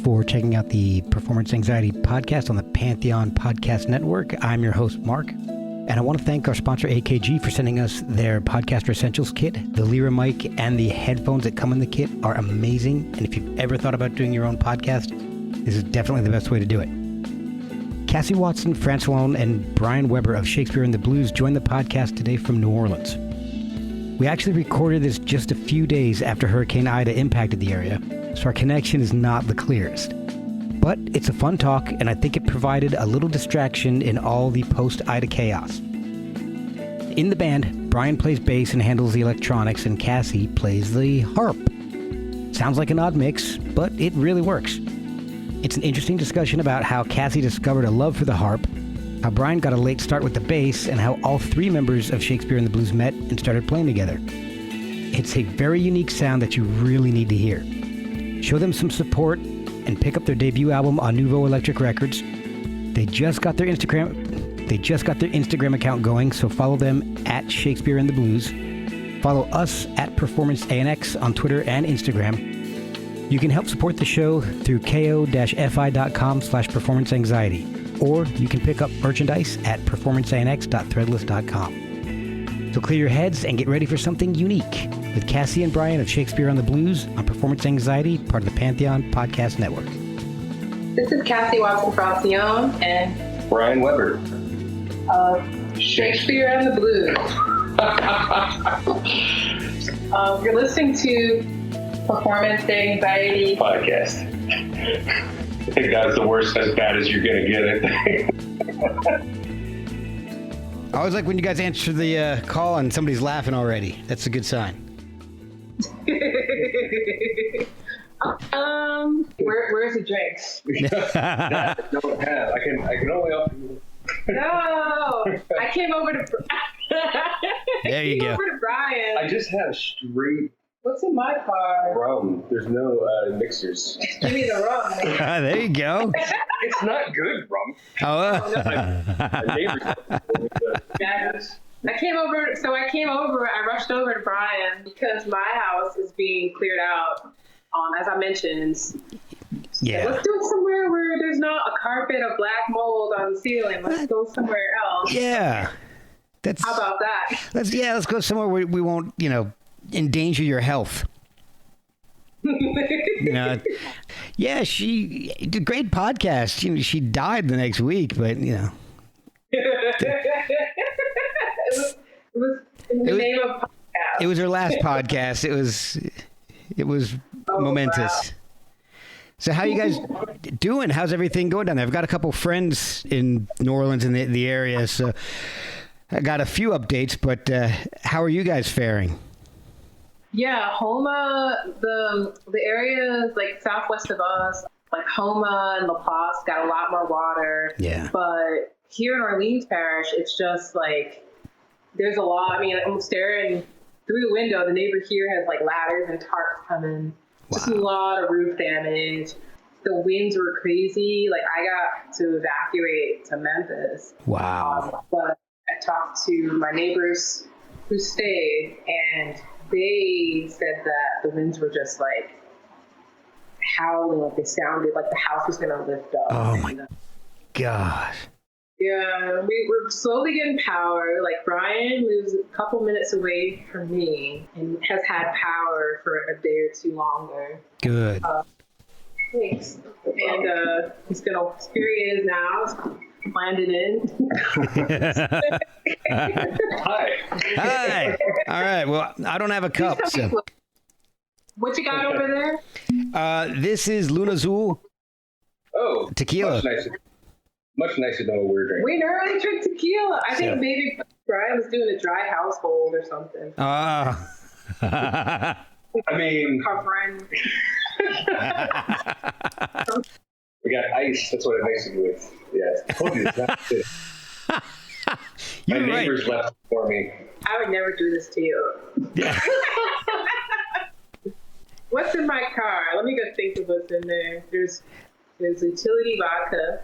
for checking out the Performance Anxiety Podcast on the Pantheon Podcast Network. I'm your host, Mark, and I want to thank our sponsor, AKG, for sending us their Podcaster Essentials kit. The Lyra mic and the headphones that come in the kit are amazing, and if you've ever thought about doing your own podcast, this is definitely the best way to do it. Cassie Watson, Francillon, and Bryan Webre of Shakespeare and the Blues joined the podcast today from New Orleans. We actually recorded this just a few days after Hurricane Ida impacted the area, so our connection is not the clearest. But it's a fun talk, and I think it provided a little distraction in all the post-Ida chaos. In the band, Bryan plays bass and handles the electronics, and Cassie plays the harp. Sounds like an odd mix, but it really works. It's an interesting discussion about how Cassie discovered a love for the harp, how Bryan got a late start with the bass, and how all three members of Shakespeare and the Blues met and started playing together. It's a very unique sound that you really need to hear. Show them some support and pick up their debut album on Nouveau Electric Records. They just got their Instagram account going, so follow them at Shakespeare and the Blues. Follow us at Performance ANX on Twitter and Instagram. You can help support the show through ko-fi.com/performanceanxiety. Or you can pick up merchandise at performanceanx.threadless.com. So clear your heads and get ready for something unique with Cassie and Bryan of Shakespeare on the Blues on Performance Anxiety, part of the Pantheon Podcast Network. This is Cassie Watson Francillon and Bryan Webre of Shakespeare and the Blues. You're listening to Performance Anxiety Podcast. I think that's the worst, as bad as you're going to get it. I always like when you guys answer the call and somebody's laughing already. That's a good sign. Where's the drinks? That I don't have. I can only offer you. No, I came over to. There you go. Over to Bryan. I just have straight. What's in my car? Rum. There's no mixers. Give me the rum. There you go. It's not good rum. Oh, My neighbors. I came over. I rushed over to Bryan because my house is being cleared out. As I mentioned. yeah. Let's do it somewhere where there's not a carpet of black mold on the ceiling. Let's go somewhere else. Yeah. How about that? Let's go somewhere where we won't, endanger your health. Yeah, she did a great podcast. She died the next week, but It was in the name of podcast. It was her last podcast. It was momentous. Wow. So how you guys doing? How's everything going down there? I've got a couple friends in New Orleans in the area, so I got a few updates, but how are you guys faring? Yeah, Homa, the areas like southwest of us, like Homa and La Place, got a lot more water. Yeah. But here in Orleans Parish, it's just like there's a lot. I mean, I'm staring through the window. The neighbor here has like ladders and tarps coming. Wow. Just a lot of roof damage. The winds were crazy. Like I got to evacuate to Memphis. Wow. But I talked to my neighbors who stayed, and they said that the winds were just like howling, like they sounded like the house was going to lift up. Oh my gosh. Yeah, we're slowly getting power. Like Bryan lives a couple minutes away from me and has had power for a day or two longer. Good. Thanks. And here he is now, landed in. Hi. All right. Well, I don't have a cup. So. What you got over there? This is Luna Azul. Oh, tequila. Much nicer than what we're drinking. We normally drink tequila. I think maybe Bryan was doing a dry household or something. I mean, Our friend. we got ice. That's what it makes it with. Yeah, I told you it's not good. My neighbors left for me. I would never do this to you. Yeah. What's in my car? Let me go think of what's in there. There's utility vodka.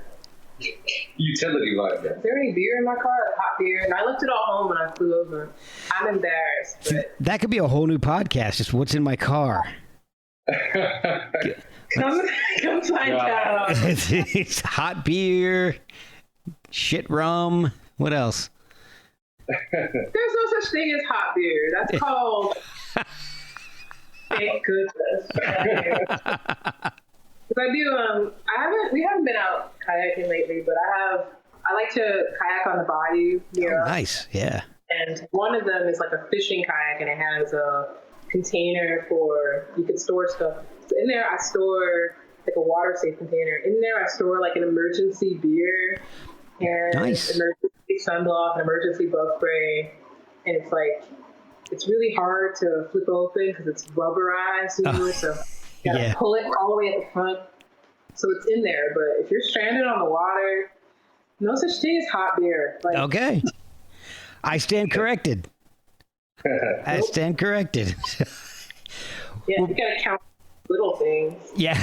Utility vodka. Is there any beer in my car? Hot beer? And I left it all home when I flew over. I'm embarrassed. But that could be a whole new podcast. Just what's in my car. Come find out. It's hot beer, shit rum. What else? There's no such thing as hot beer. That's called. Thank goodness. Because we haven't been out kayaking lately, but I like to kayak on the bayou here. Oh, nice. Yeah. And one of them is like a fishing kayak, and it has a container you could store stuff. So in there, I store like a water safe container. In there, I store like an emergency beer and nice. Emergency sunblock, an emergency bug spray. And it's really hard to flip open because it's rubberized, so you gotta pull it all the way at the front. So it's in there. But if you're stranded on the water, no such thing as hot beer. Okay. I stand corrected. I stand corrected. Yeah, you gotta count little things. Yeah.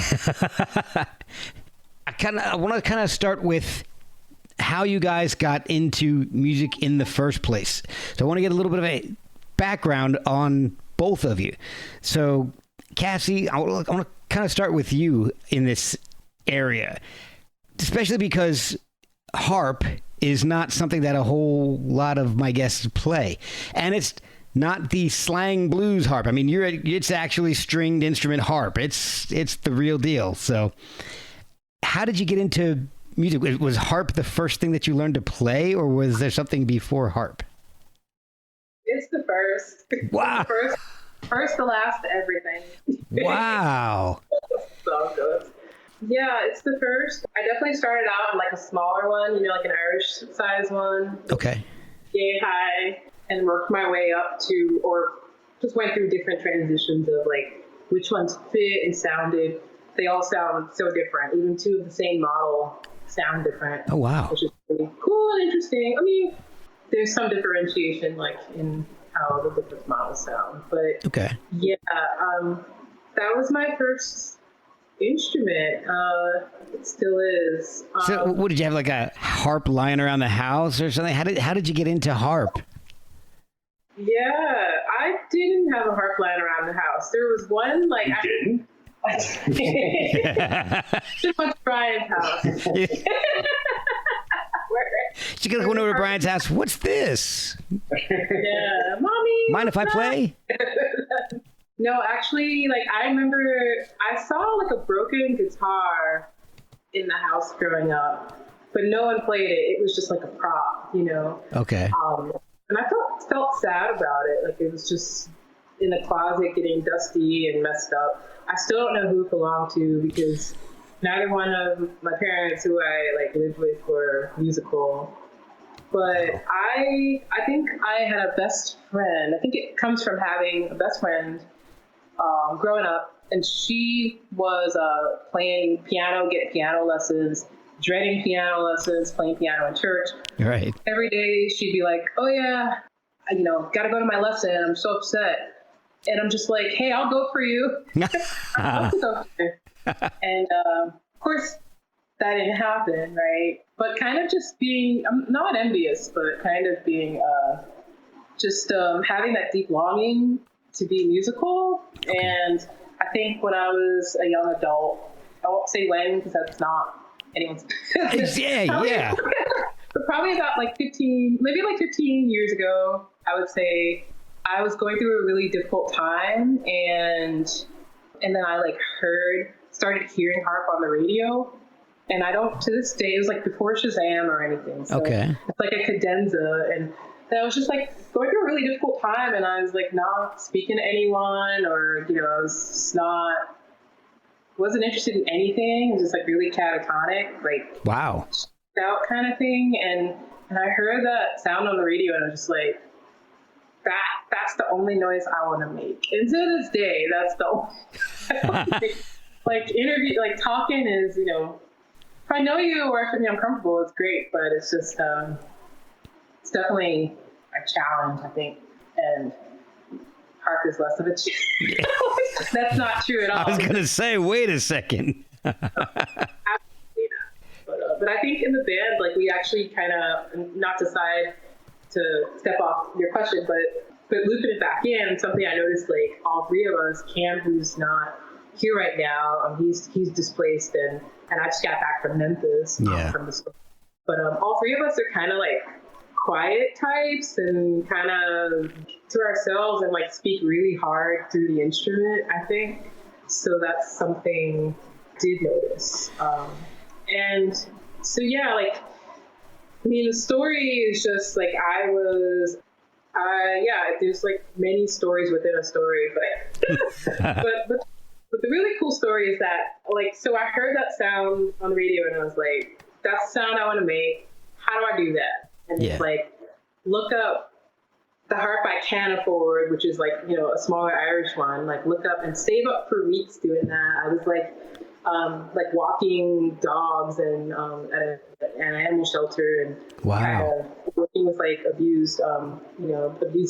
I want to start with how you guys got into music in the first place. So I want to get a little bit of a background on both of you. So Cassie, I want to kind of start with you in this area, especially because harp is not something that a whole lot of my guests play. And it's not the slang blues harp. I mean, it's actually stringed instrument harp. It's the real deal. So how did you get into music? Was harp the first thing that you learned to play, or was there something before harp? It's the first. Wow. First to last to everything. Wow. So good. Yeah, it's the first. I definitely started out in like a smaller one, like an Irish size one. Okay. Yay high, and worked my way up to, or just went through different transitions of like which ones fit and sounded. They all sound so different. Even two of the same model sound different. Oh, wow. Which is really cool and interesting. I mean, there's some differentiation like in how the different models sound. But okay. Yeah, that was my first instrument. It still is. So what did you have, like a harp lying around the house or something? How did you get into harp? Yeah, I didn't have a harp lying around the house. There was one like you didn't? Just went to Bryan's house. She could have went over to Bryan's house. What's this? Yeah, mommy. Mind if I play? No, actually, like I remember I saw like a broken guitar in the house growing up, but no one played it. It was just like a prop, Okay. And I felt sad about it. Like it was just in the closet getting dusty and messed up. I still don't know who it belonged to because neither one of my parents who I like lived with were musical. But I think I had a best friend. I think it comes from having a best friend growing up, and she was playing piano, getting piano lessons, dreading piano lessons, playing piano in church. Right. Every day she'd be like, "Oh yeah, got to go to my lesson. I'm so upset." And I'm just like, "Hey, I'll go for you." I'll go for you. And of course, that didn't happen, right? But kind of just being, I'm not envious, but kind of being just having that deep longing to be musical. Okay. And I think when I was a young adult, I won't say when because that's not anyone's yeah. But probably about like 15 years ago, I would say I was going through a really difficult time, and then I started hearing harp on the radio, and I don't, to this day, it was like before Shazam or anything. So okay. It's like a cadenza, and I was just like going through a really difficult time, and I was like not speaking to anyone, or I was just wasn't interested in anything. It was just like really catatonic, like wow, out kind of thing. And I heard that sound on the radio, and I was just like, that's the only noise I want to make. And to this day, that's the only like talking is, if I know you or if I'm comfortable, it's great, but it's just it's definitely a challenge, I think. And harp is less of a challenge. That's not true at all. I was gonna say, wait a second. Absolutely not. But I think in the band, like we actually kind of, not decide to step off your question, but looping it back in, something I noticed, like all three of us, Cam, who's not here right now. He's displaced, and I just got back from Memphis from the school. But all three of us are kind of like quiet types and kind of to ourselves and like speak really hard through the instrument, I think. So that's something I did notice. And so, yeah, like, I mean, the story is just like there's like many stories within a story, but the really cool story is that, like, so I heard that sound on the radio and I was like, that's the sound I want to make. How do I do that? And it's like, look up the harp I can afford, which is like, you know, a smaller Irish one, like look up and save up for weeks doing that. I was like walking dogs and at an animal shelter and working with like abused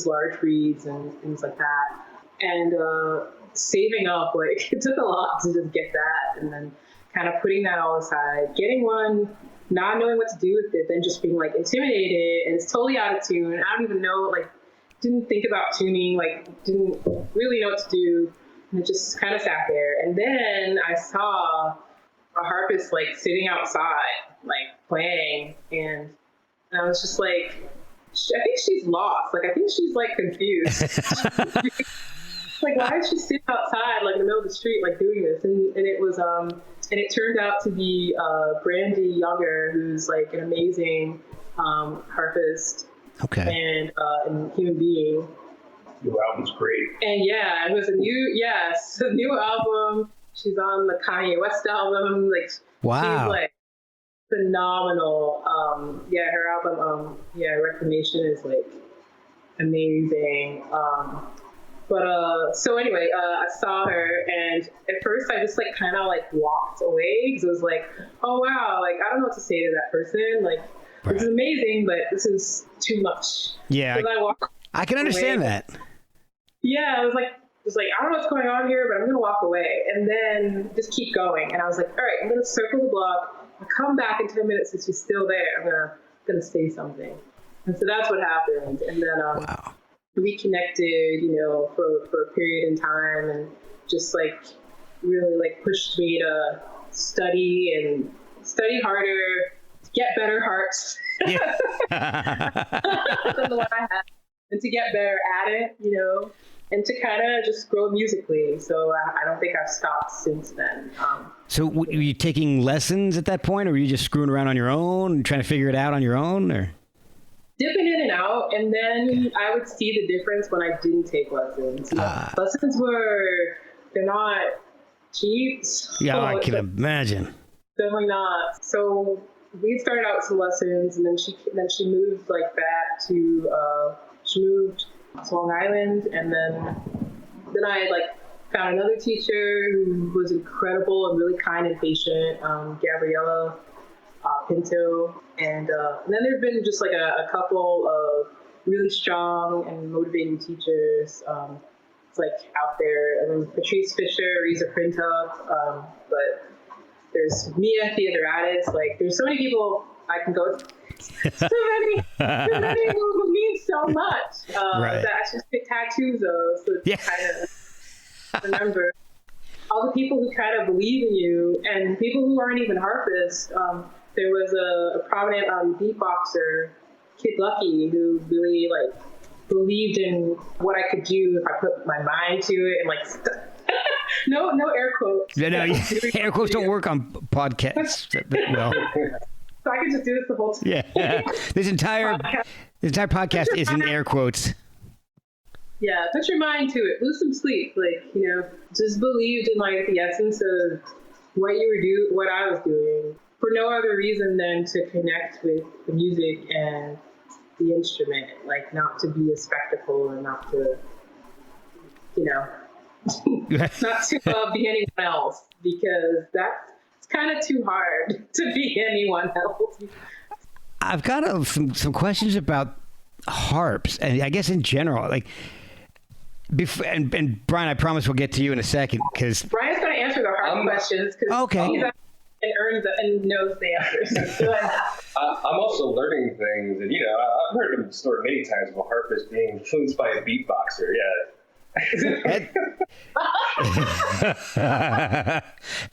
large breeds and things like that. And saving up, like it took a lot to just get that, and then kind of putting that all aside, getting one, not knowing what to do with it, then just being like intimidated, and it's totally out of tune. I don't even know, like, didn't think about tuning, like didn't really know what to do, and it just kind of sat there. And then I saw a harpist like sitting outside, like playing, and I was just like, I think she's lost. Like, I think she's like confused. Like, why is she sitting outside, like in the middle of the street, like doing this? And it was, and it turned out to be Brandy Younger, who's like an amazing harpist and human being. Your album's great. And yeah, it was a new album. She's on the Kanye West album. Like, she's like phenomenal. Her album, Reclamation is like amazing. So anyway, I saw her, and at first I just like kind of like walked away because it was like, oh wow, like I don't know what to say to that person. Like, this is amazing, but this is too much. Yeah, I can understand that. Yeah, I was like, I don't know what's going on here, but I'm gonna walk away and then just keep going. And I was like, all right, I'm gonna circle the block. I'll come back in 10 minutes if she's still there. I'm gonna say something. And so that's what happened. And then we connected, you know, for a period in time, and just like really like pushed me to study harder, to get better harps than the one I had, and to get better at it, you know, and to kind of just grow musically. So I don't think I've stopped since then. So were you taking lessons at that point, or were you just screwing around on your own and trying to figure it out on your own, or? Dipping in and out, and then I would see the difference when I didn't take lessons. Lessons they're not cheap. So yeah, I can imagine. Definitely not. So we started out with some lessons, and then she moved like back to Long Island, and then I like found another teacher who was incredible and really kind and patient, Gabriella Pinto, and then there have been just like a couple of really strong and motivating teachers. It's like out there. I mean, Patrice Fisher, Reza Printup, but there's Mia Theodoratis. Like, there's so many people I can go. So many people who mean so much that I just get tattoos of. So it's kind of remember all the people who kind of believe in you, and people who aren't even harpists. There was a prominent beatboxer, Kid Lucky, who really like believed in what I could do if I put my mind to it, and like no air quotes. No, air quotes don't work on podcasts. Well, so I could just do this the whole time. Yeah. This entire podcast is in air quotes. Yeah, put your mind to it. Lose some sleep. Like, you know, just believed in like the essence of what I was doing, for no other reason than to connect with the music and the instrument, like not to be a spectacle and not to, you know, not to be anyone else, because that's kind of too hard to be anyone else. I've got some questions about harps, and I guess in general, like, and Bryan, I promise we'll get to you in a second, because Bryan's going to answer the harp questions, because he's and earns and knows the answers. I'm also learning things, and you know, I've heard the story many times of a harpist being influenced by a beatboxer. Yeah.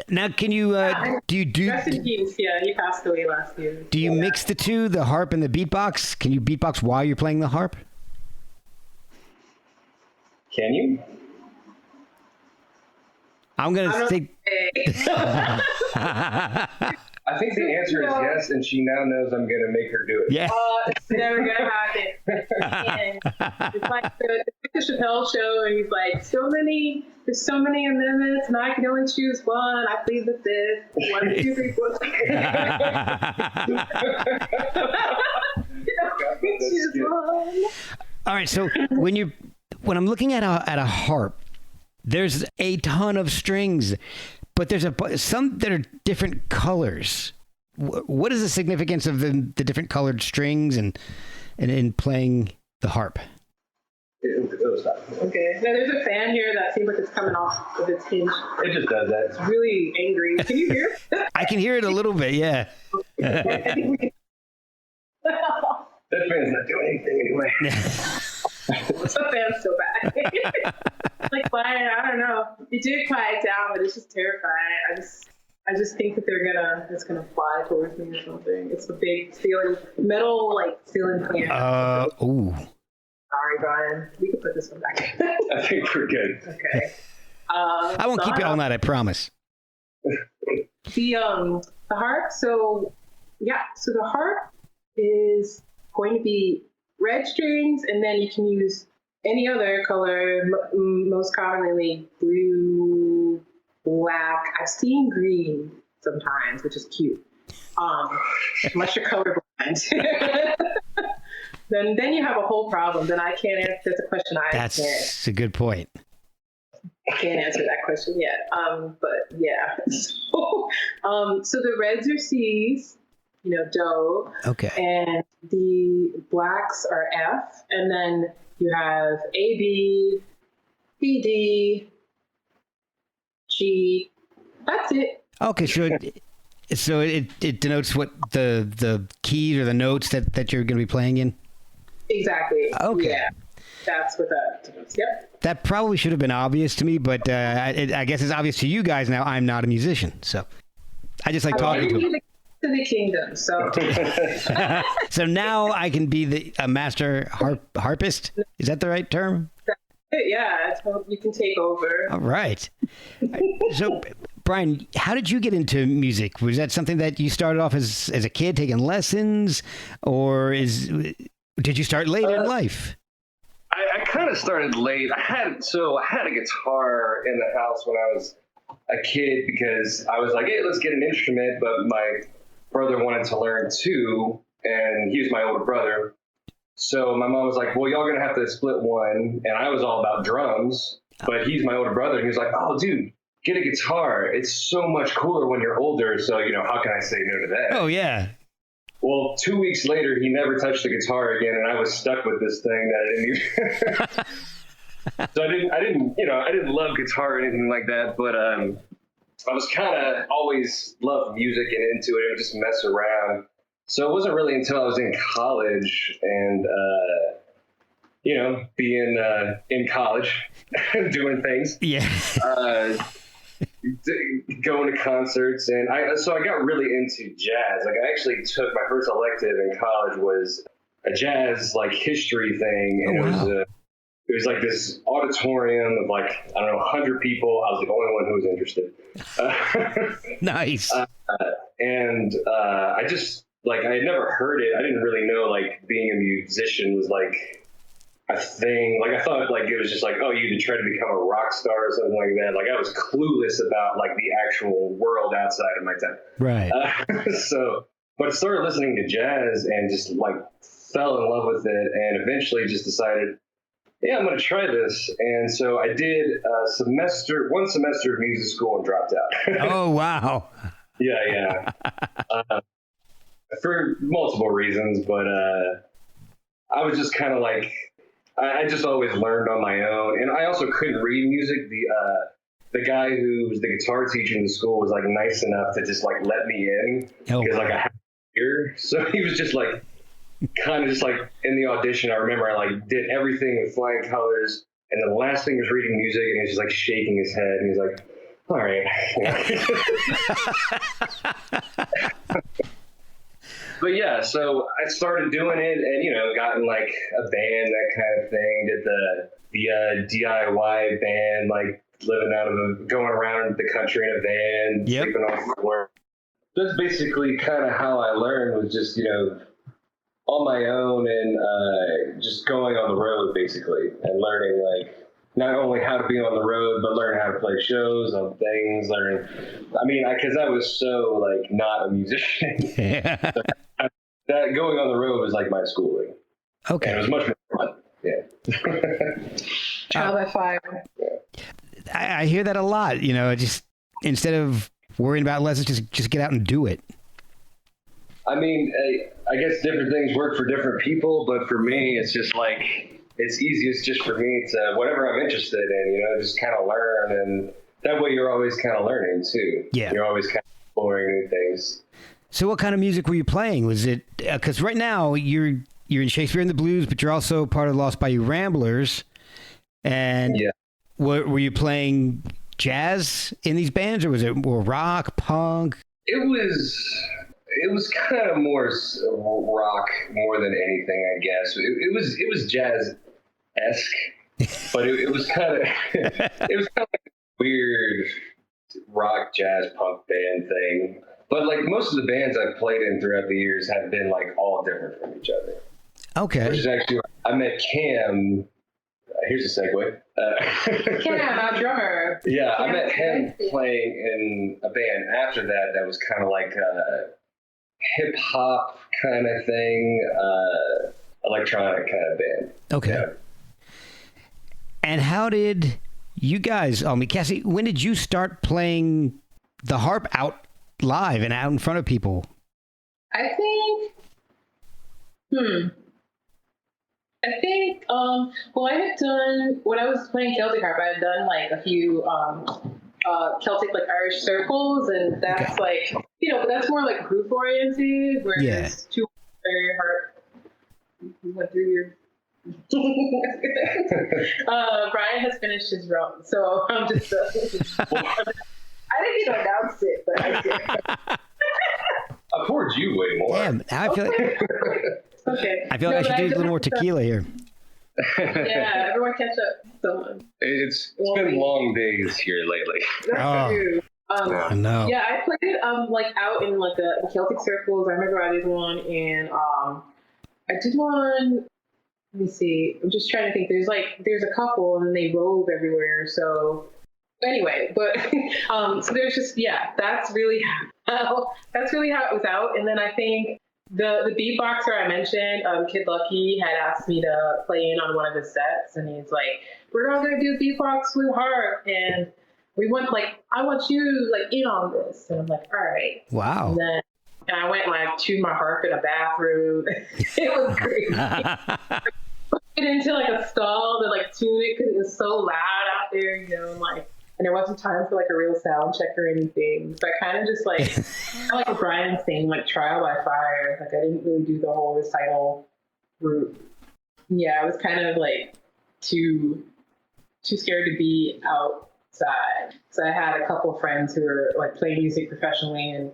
Now, can you do Rest in peace. Yeah, he passed away last year. do you mix the two, the harp and the beatbox? Can you beatbox while you're playing the harp? Can you? I'm gonna say. I think the answer is yes, and she now knows I'm going to make her do it. Yeah. It's never gonna happen. And it's like the Chappelle show, and he's like, there's so many amendments, and I can only choose one. I plead the fifth. 1, 2, 3, 4. Choose one. All right. So when I'm looking at a harp, there's a ton of strings, but there's some that are different colors. What is the significance of the different colored strings and in playing the harp? It'll stop. Okay. Now there's a fan here that seems like it's coming off of its hinge. It just does that. It's really angry. Can you hear it? I can hear it a little bit, yeah. That fan's not doing anything anyway. The fan's so bad. Like, Bryan, I don't know. It did quiet down, but it's just terrifying. I just think that it's gonna fly towards me or something. It's a big metal ceiling fan. Ooh. Sorry, Bryan. We can put this one back. I think we're good. Okay. I won't keep you all night, I promise. The harp. So the harp is going to be red strings, and then you can use any other color. Most commonly blue, black. I've seen green sometimes, which is cute. Unless you're colorblind. Then you have a whole problem. Then I can't answer. That's a question I can't. That's a good point. I can't answer that question yet. But yeah. So the reds are C's, Do. Okay. And the blacks are F. And then you have A, B, B, D, G. That's it. Okay, so it denotes what the keys or the notes that you're going to be playing in? Exactly. Okay. Yeah. That's what that denotes. Yep. That probably should have been obvious to me, but I guess it's obvious to you guys now. I'm not a musician, so I just like talking to them. To the kingdom, so. So now I can be a master harpist. Is that the right term? Yeah, you can take over. All right. So, Bryan, how did you get into music? Was that something that you started off as a kid taking lessons, or did you start late in life? I kind of started late. I had a guitar in the house when I was a kid because I was like, hey, let's get an instrument. But my brother wanted to learn too, and he was my older brother. So my mom was like, well, y'all gonna have to split one. And I was all about drums, but he's my older brother. And he was like, oh, dude, get a guitar. It's so much cooler when you're older. So, how can I say no to that? Oh, yeah. Well, 2 weeks later, he never touched the guitar again, and I was stuck with this thing that I didn't even. So I didn't love guitar or anything like that, but I was kind of always loved music and into it and just mess around. So it wasn't really until I was in college and being in college, doing things. Yeah. Going to concerts, and I got really into jazz. Like I actually took my first elective in college was a jazz history thing, and wow. It was like this auditorium of 100 people. I was the only one who was interested. Nice. And I just I had never heard it. I didn't really know being a musician was a thing. I thought it was just oh, you try to become a rock star or something like that. I was clueless about the actual world outside of my town. Right. But I started listening to jazz and just fell in love with it, and eventually just decided, yeah, I'm going to try this. And so I did one semester of music school and dropped out. Oh, wow. Yeah. For multiple reasons, but I was just kind of I just always learned on my own, and I also couldn't read music. The guy who was the guitar teacher in the school was nice enough to just let me in because I had ear. So he was just kind of just in the audition. I remember I did everything with flying colors. And the last thing was reading music, and he's just like shaking his head, and he's like, all right. But yeah, so I started doing it and, got in like a band, that kind of thing, did the DIY band, like going around the country in a van, sleeping on the floor. That's basically kind of how I learned, was just, on my own and just going on the road, basically, and learning, like, not only how to be on the road, but learn how to play shows on things, because I was so, like, not a musician. Yeah. So that going on the road was like my schooling. Okay. And it was much more fun. Yeah. Trial by fire. Yeah. I hear that a lot, just instead of worrying about lessons, just get out and do it. I mean, I guess different things work for different people, but for me, it's just like, it's easiest just for me to, whatever I'm interested in, just kind of learn. And that way you're always kind of learning too. Yeah. You're always kind of exploring new things. So what kind of music were you playing? Was it, because right now you're in Shakespeare and the Blues, but you're also part of the Lost Bayou Ramblers. And were you playing jazz in these bands, or was it more rock, punk? It was kind of more rock more than anything, I guess. It was jazz-esque, but it was kind of like a weird rock, jazz, punk band thing. But like most of the bands I've played in throughout the years have been like all different from each other. Okay. Which is actually, I met Cam. Here's a segue. Cam, our drummer. Yeah, Cam, I met him playing in a band after that was kind of like a hip hop kind of thing, electronic kind of band. Okay. Yeah. And how did you guys, Cassie, when did you start playing the harp out live and out in front of people? I think, I had done, when I was playing Celtic harp, I had done like a few Celtic, like Irish circles, and that's like, but that's more like group oriented, whereas two harp, you went through your Bryan has finished his run, so I'm just I didn't even announce it, but I did. I poured you way more. Damn, I feel like I feel like I should do a little more tequila here. Yeah, everyone catch up. Someone. It's been long days here lately. That's true. No. Yeah, I played like out in like the Celtic circles. I remember I did one, and I did one. Let me see. I'm just trying to think. There's a couple, and then they rove everywhere. So anyway, but so there's just that's really how it was out. And then I think the beatboxer I mentioned, Kid Lucky, had asked me to play in on one of his sets, and he's like, "We're all gonna do beatbox with Harp, and we want I want you like in on this." And I'm like, "All right." Wow. And I went and I tuned my harp in a bathroom. It was crazy. Put it into like a stall to like tune it because it was so loud out there, and there wasn't time for like a real sound check or anything. So I kind of just like Bryan saying, like trial by fire. Like I didn't really do the whole recital route. Yeah, I was kind of like too scared to be outside. So I had a couple of friends who were like playing music professionally and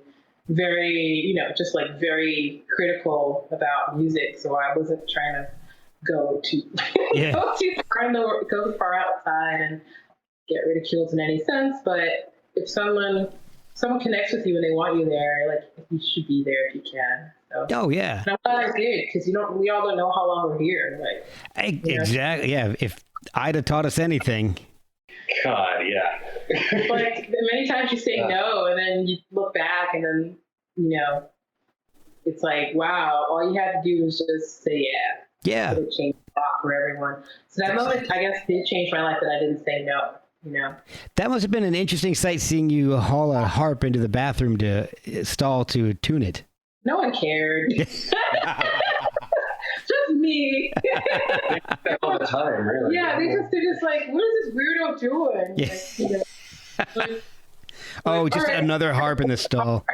very, just like very critical about music. So I wasn't trying to go too far outside and get ridiculed in any sense. But if someone connects with you and they want you there, like you should be there if you can. So, oh yeah. And I'm glad I did, because we all don't know how long we're here. Like exactly. Yeah. If I'd have taught us anything. God, yeah. Like many times you say no, and then you look back, and then it's like, wow, all you had to do was just say yeah. Yeah. It changed a lot for everyone. So that moment, I guess, did change my life, that I didn't say no. That must have been an interesting sight, seeing you haul a harp into the bathroom to stall to tune it. No one cared. Just me. All the time, really. Yeah, they're just like, what is this weirdo doing? Yeah. Just another harp in the stall.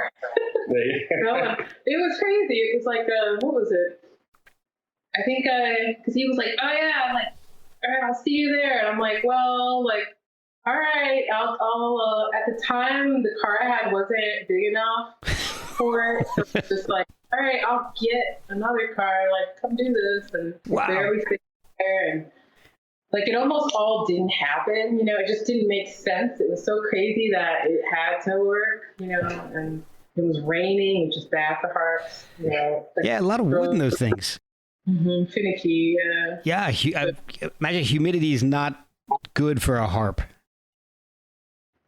No, it was crazy. It was like, what was it? I think, because he was like, oh yeah, I'm like, all right, I'll see you there. And I'm like, well, like, all right, I'll at the time, the car I had wasn't big enough for it. So it's just like, all right, I'll get another car, like, come do this. And there we sit there. And like, it almost all didn't happen, it just didn't make sense. It was so crazy that it had to work, and it was raining, which is bad for harps, Yeah, a lot of wood in those things. Mm-hmm, finicky, yeah. Yeah, I imagine humidity is not good for a harp.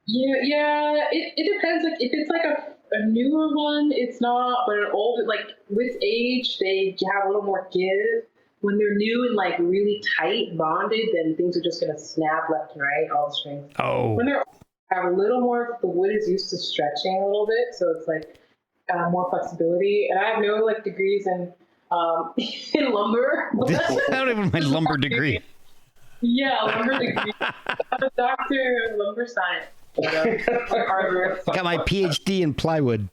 Yeah, it depends. Like, if it's like a newer one, it's not, but an older, like, with age, they have a little more give. When they're new and like really tight bonded, then things are just gonna snap left and right, all the strings. Oh. When they're have a little more, the wood is used to stretching a little bit, so it's like more flexibility. And I have no like degrees in in lumber. I don't even have my lumber degree. Yeah, lumber degree. I'm a doctor of lumber science. I got my PhD in plywood.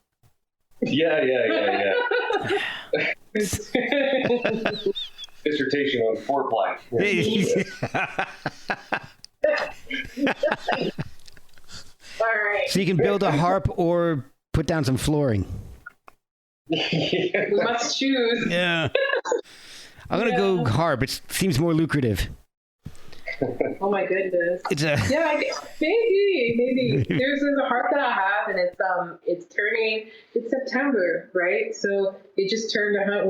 Yeah. Dissertation on 4-ply. All right. So you can build a harp or put down some flooring. We must choose. Yeah. I'm going to go harp. It seems more lucrative. Oh my goodness. It's a maybe. There's a harp that I have, and it's September, right? So it just turned a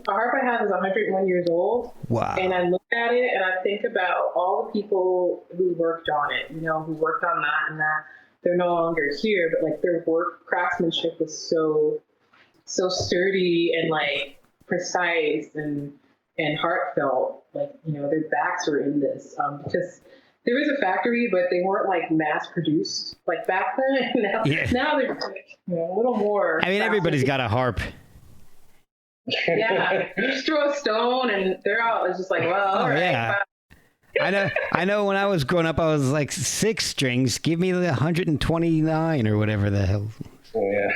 harp I have is 101 years old. Wow. And I look at it and I think about all the people who worked on it, who worked on that and that. They're no longer here, but like their work craftsmanship was so sturdy and like precise and heartfelt. Like, their backs were in this because there was a factory, but they weren't like mass produced like back then. Now they're like, a little more. I mean, everybody's got a harp. Yeah, you just throw a stone and they're out. It's just like, well, all right. Yeah. I know. When I was growing up, I was like 6 strings. Give me the 129 or whatever the hell. Yeah.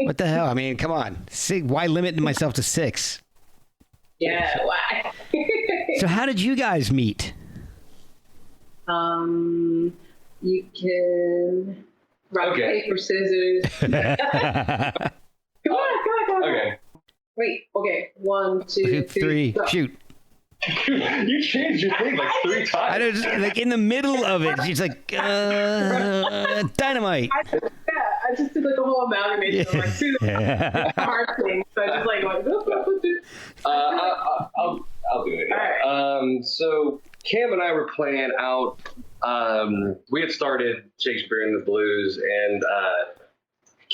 What the hell? I mean, come on. Why limit myself to 6? Yeah. Why? So how did you guys meet? You can rock, paper, scissors. Come on. Okay. Wait. Okay. 1, 2, 3. Go. Shoot. You changed your thing like 3 times. I know, just like in the middle of it, she's like, dynamite. I just did like a whole amalgamation of like 2 hard things. So I just like went, I'll do it. Yeah. All right. So Cam and I were playing out. We had started Shakespeare in the Blues, and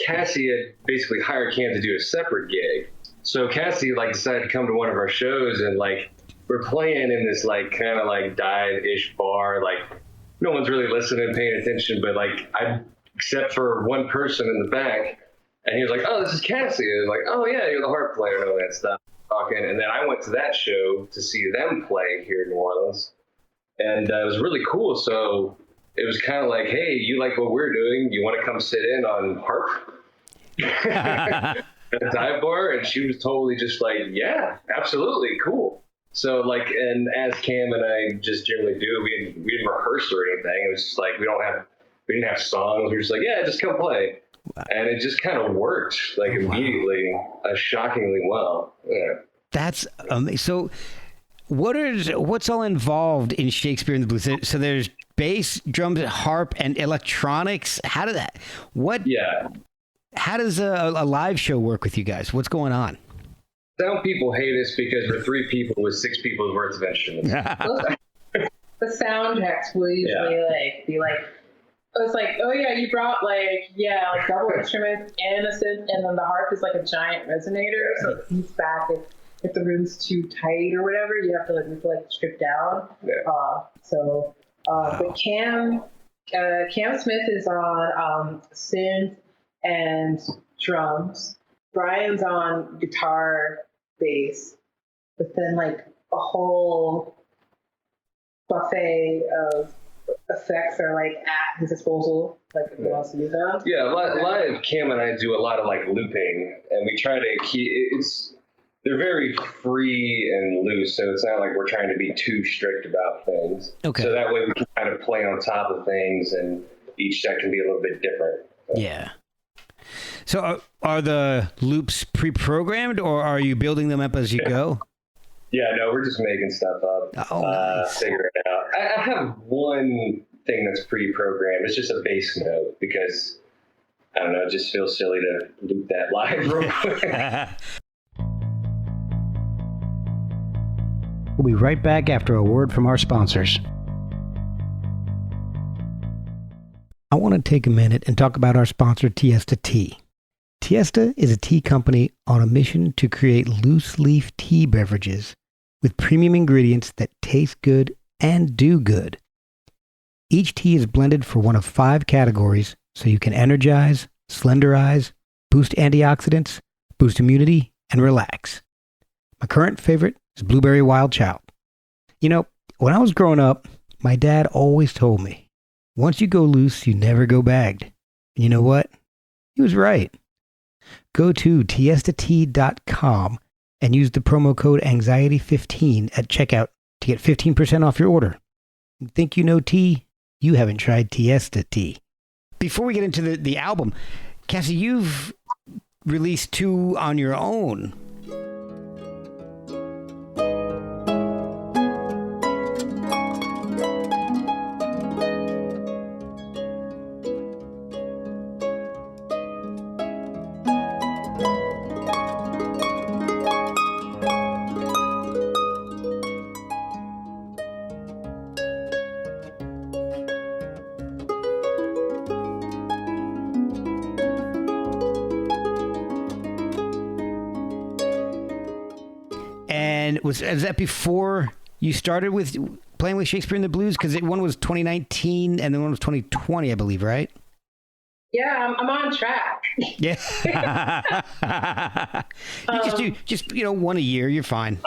Cassie had basically hired Cam to do a separate gig. So Cassie decided to come to one of our shows, and we're playing in this kind of dive-ish bar. No one's really listening, paying attention, but except for one person in the back, and he was like, "Oh, this is Cassie." And I was like, "Oh yeah, you're the harp player," and all that stuff. Talking, and then I went to that show to see them play here in New Orleans, and it was really cool. So it was kind of like, "Hey, you like what we're doing? You want to come sit in on Harp at a dive bar?" And she was totally just like, "Yeah, absolutely, cool." So and as Cam and I just generally do, we didn't rehearse or anything. It was just we didn't have songs. We were just like, "Yeah, just come play." Wow. And it just kind of worked immediately, shockingly well. Yeah. That's amazing. So what's all involved in Shakespeare in the Blues? So there's bass, drums, harp, and electronics. How does a live show work with you guys? What's going on? Sound people hate us because we're 3 people with 6 people's worth of instruments. The sound checks will usually be like, it's like, oh yeah, you brought double instruments and a synth, and then the harp is like a giant resonator, so it feeds back if the room's too tight or whatever. You have to strip down. Yeah. But Cam Smith is on synth and drums. Bryan's on guitar, bass, but then a whole buffet of effects are at his disposal, if he wants to use them. Yeah, live Cam and I do a lot of looping, and we try to keep they're very free and loose, so it's not like we're trying to be too strict about things. Okay. So that way we can kind of play on top of things, and each set can be a little bit different. So. Yeah. So are the loops pre-programmed, or are you building them up as you go? Yeah, no, we're just making stuff up. Oh, nice. Figure it out. I have one thing that's pre-programmed. It's just a bass note because, I don't know, it just feels silly to loop that live real quick. We'll be right back after a word from our sponsors. I want to take a minute and talk about our sponsor, Tiesta Tea. Tiesta is a tea company on a mission to create loose leaf tea beverages with premium ingredients that taste good and do good. Each tea is blended for one of 5 categories, so you can energize, slenderize, boost antioxidants, boost immunity, and relax. My current favorite is Blueberry Wild Child. You know, when I was growing up, my dad always told me, once you go loose, you never go bagged. And you know what? He was right. Go to tiestatea.com and use the promo code Anxiety15 at checkout to get 15% off your order. Think you know tea? You haven't tried Tiesta Tea. Before we get into the album, Cassie, you've released 2 on your own. And was that before you started with playing with Shakespeare in the Blues? Because one was 2019 and the one was 2020, I believe, right? Yeah, I'm on track. Yeah. You just one a year. You're fine.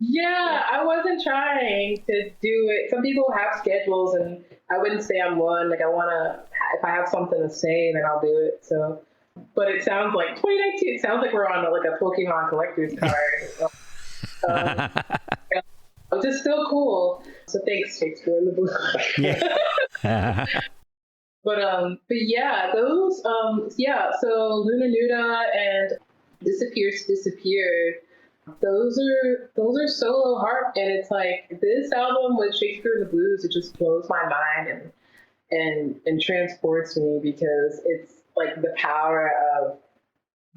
Yeah, I wasn't trying to do it. Some people have schedules, and I wouldn't say I'm one. Like, I want to, if I have something to say, then I'll do it. So, but it sounds like 2019. It sounds like we're on like a Pokemon collector's card. Which is still cool. So thanks, Shakespeare in the Blues. Yeah. But yeah, those so Luna Nuda and Disappeared. Those are solo harp, and it's like this album with Shakespeare in the Blues, it just blows my mind and transports me, because it's like the power of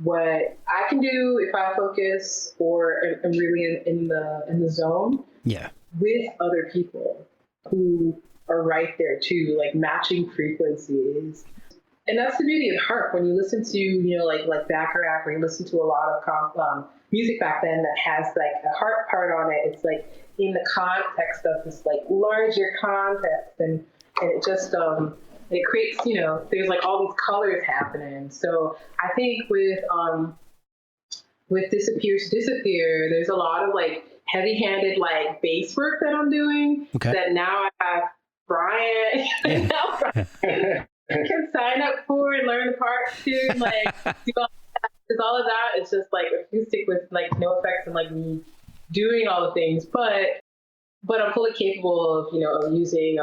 what I can do if I focus or am really in the zone. Yeah. With other people who are right there too, like matching frequencies. And that's the beauty of harp. When you listen to, like Bacharach, or you listen to a lot of music back then that has like a harp part on it, it's like in the context of this like larger context, and it just it creates, there's like all these colors happening. So I think with Disappear, there's a lot of like heavy-handed like bass work that I'm doing. Okay. That now I have Bryan. Yeah. Now Bryan can sign up for and learn the parts too. Like do all that. Because all of that is just like acoustic with like no effects and like me doing all the things. But I'm fully capable of using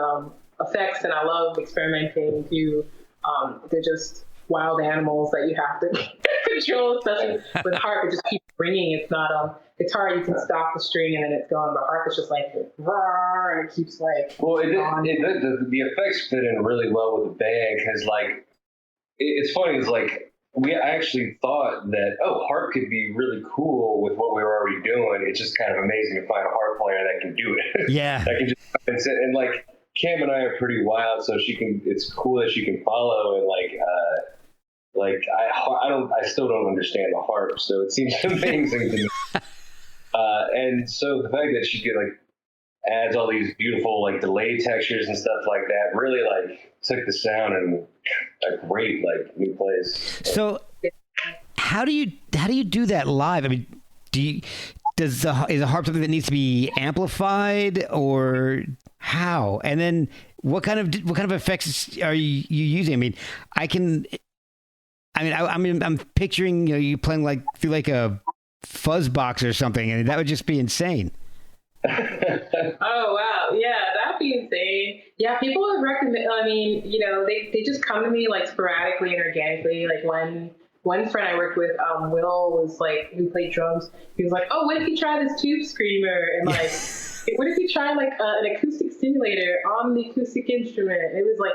effects, and I love experimenting too. They're just wild animals that you have to control, especially with harp. It just keeps ringing. It's not guitar. You can stop the string and then it's gone, but harp is just like roar, and it keeps like. Well, the effects fit in really well with the band, because like it's funny. It's like I actually thought that harp could be really cool with what we were already doing. It's just kind of amazing to find a harp player that can do it. Yeah, that can just and like. Cam and I are pretty wild, so it's cool that she can follow, and I still don't understand the harp, so it seems amazing to me. And so the fact that she could adds all these beautiful delay textures and stuff like that really took the sound in a great new place. So how do you do that live? I mean, is a harp something that needs to be amplified, or how? And then what kind of effects are you using? I'm picturing you playing through a fuzz box or something, and that would just be insane. Oh wow, yeah, that'd be insane. Yeah, people would recommend. I mean, they just come to me like sporadically and organically. Like one friend I worked with, Will, was like, who played drums. He was like, "Oh, what if you try this tube screamer?" And like, "What if you try like an acoustic simulator on the acoustic instrument?" And it was like,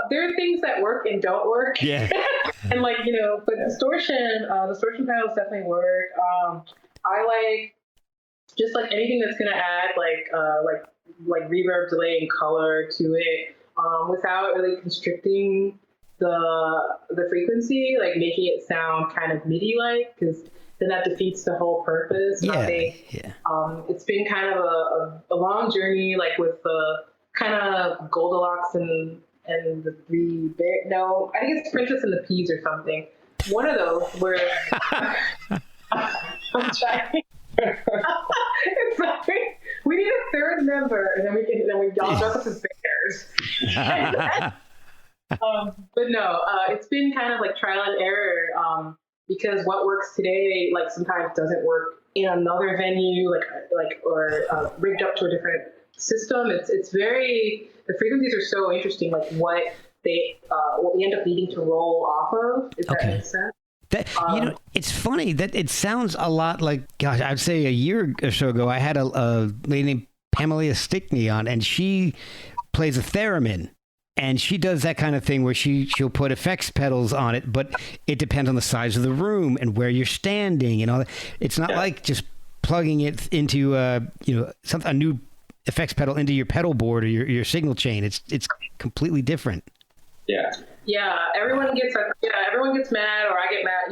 there are things that work and don't work. Yeah. And like, but distortion pedals definitely work. I like just like anything that's gonna add like reverb, delay, and color to it, without really constricting the frequency, like making it sound kind of MIDI like, because then that defeats the whole purpose. Yeah. I think it's been kind of a long journey, like with the kind of Goldilocks and the three bear. No, I think it's Princess and the Peas or something. One of those where I'm trying. It's like we need a third member, and then we all dress up as bears. But no, it's been kind of like trial and error, because what works today, like sometimes doesn't work in another venue, or rigged up to a different system. It's very, the frequencies are so interesting, like what we end up needing to roll off of, if that makes sense. It's funny that it sounds a lot like, gosh, I'd say a year or so ago, I had a lady named Pamela Stickney on, and she plays a theremin. And she does that kind of thing where she'll put effects pedals on it, but it depends on the size of the room and where you're standing and all that. It's not like just plugging it into a new effects pedal into your pedal board or your signal chain. It's completely different. Yeah. Yeah, everyone gets mad, or I get mad.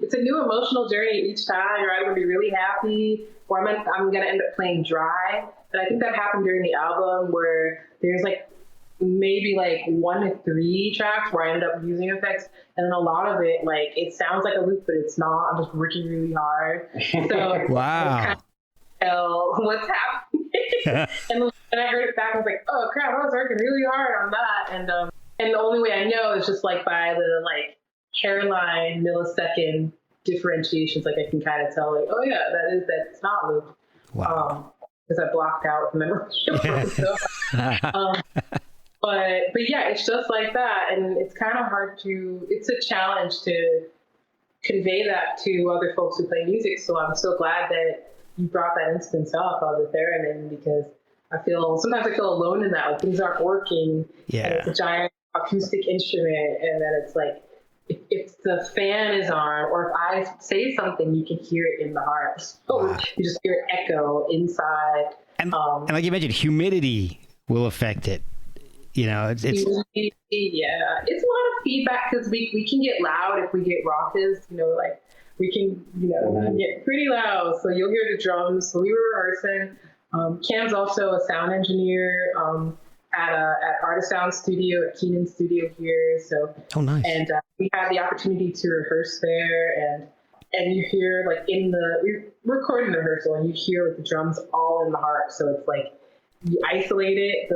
It's a new emotional journey each time. You're either gonna be really happy, or I'm gonna end up playing dry. And I think that happened during the album, where there's like maybe like 1 to 3 tracks where I ended up using effects, and then a lot of it, like, it sounds like a loop, but it's not. I'm just working really hard. So wow. Kind of tell what's happening. and I heard it back, I was like, oh crap, I was working really hard on that. And the only way I know is just like by the like hairline millisecond differentiations, like I can kind of tell, like, oh yeah, that's not loop. Wow. Because I blocked out the memory. But yeah, it's just like that, and it's kind of hard it's a challenge to convey that to other folks who play music. So I'm so glad that you brought that instance up of the theremin, because sometimes I feel alone in that. Like, things aren't working. Yeah. And it's a giant acoustic instrument, and then it's like, if the fan is on, or if I say something, you can hear it in the harp. So you just hear it echo inside. And like you mentioned, humidity will affect it. It's yeah, it's a lot of feedback, because we can get loud if we get raucous. Like we can get pretty loud. So you'll hear the drums. So we were rehearsing. Cam's also a sound engineer at Artisound Studio at Keenan Studio here. So nice. And we had the opportunity to rehearse there, and you hear like we recorded the rehearsal, and you hear like the drums all in the harp. So it's like you isolate it.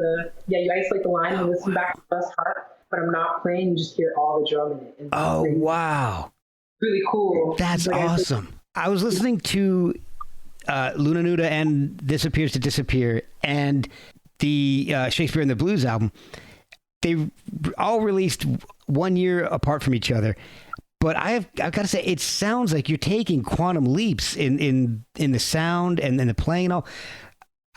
You isolate the line and listen back to the harp, but I'm not playing. You just hear all the drum in it. And wow. Really cool. That's awesome. I was listening to Luna Nuda and This Appears to Disappear and the Shakespeare and the Blues album. They all released 1 year apart from each other. But I've got to say, it sounds like you're taking quantum leaps in the sound and the playing and all.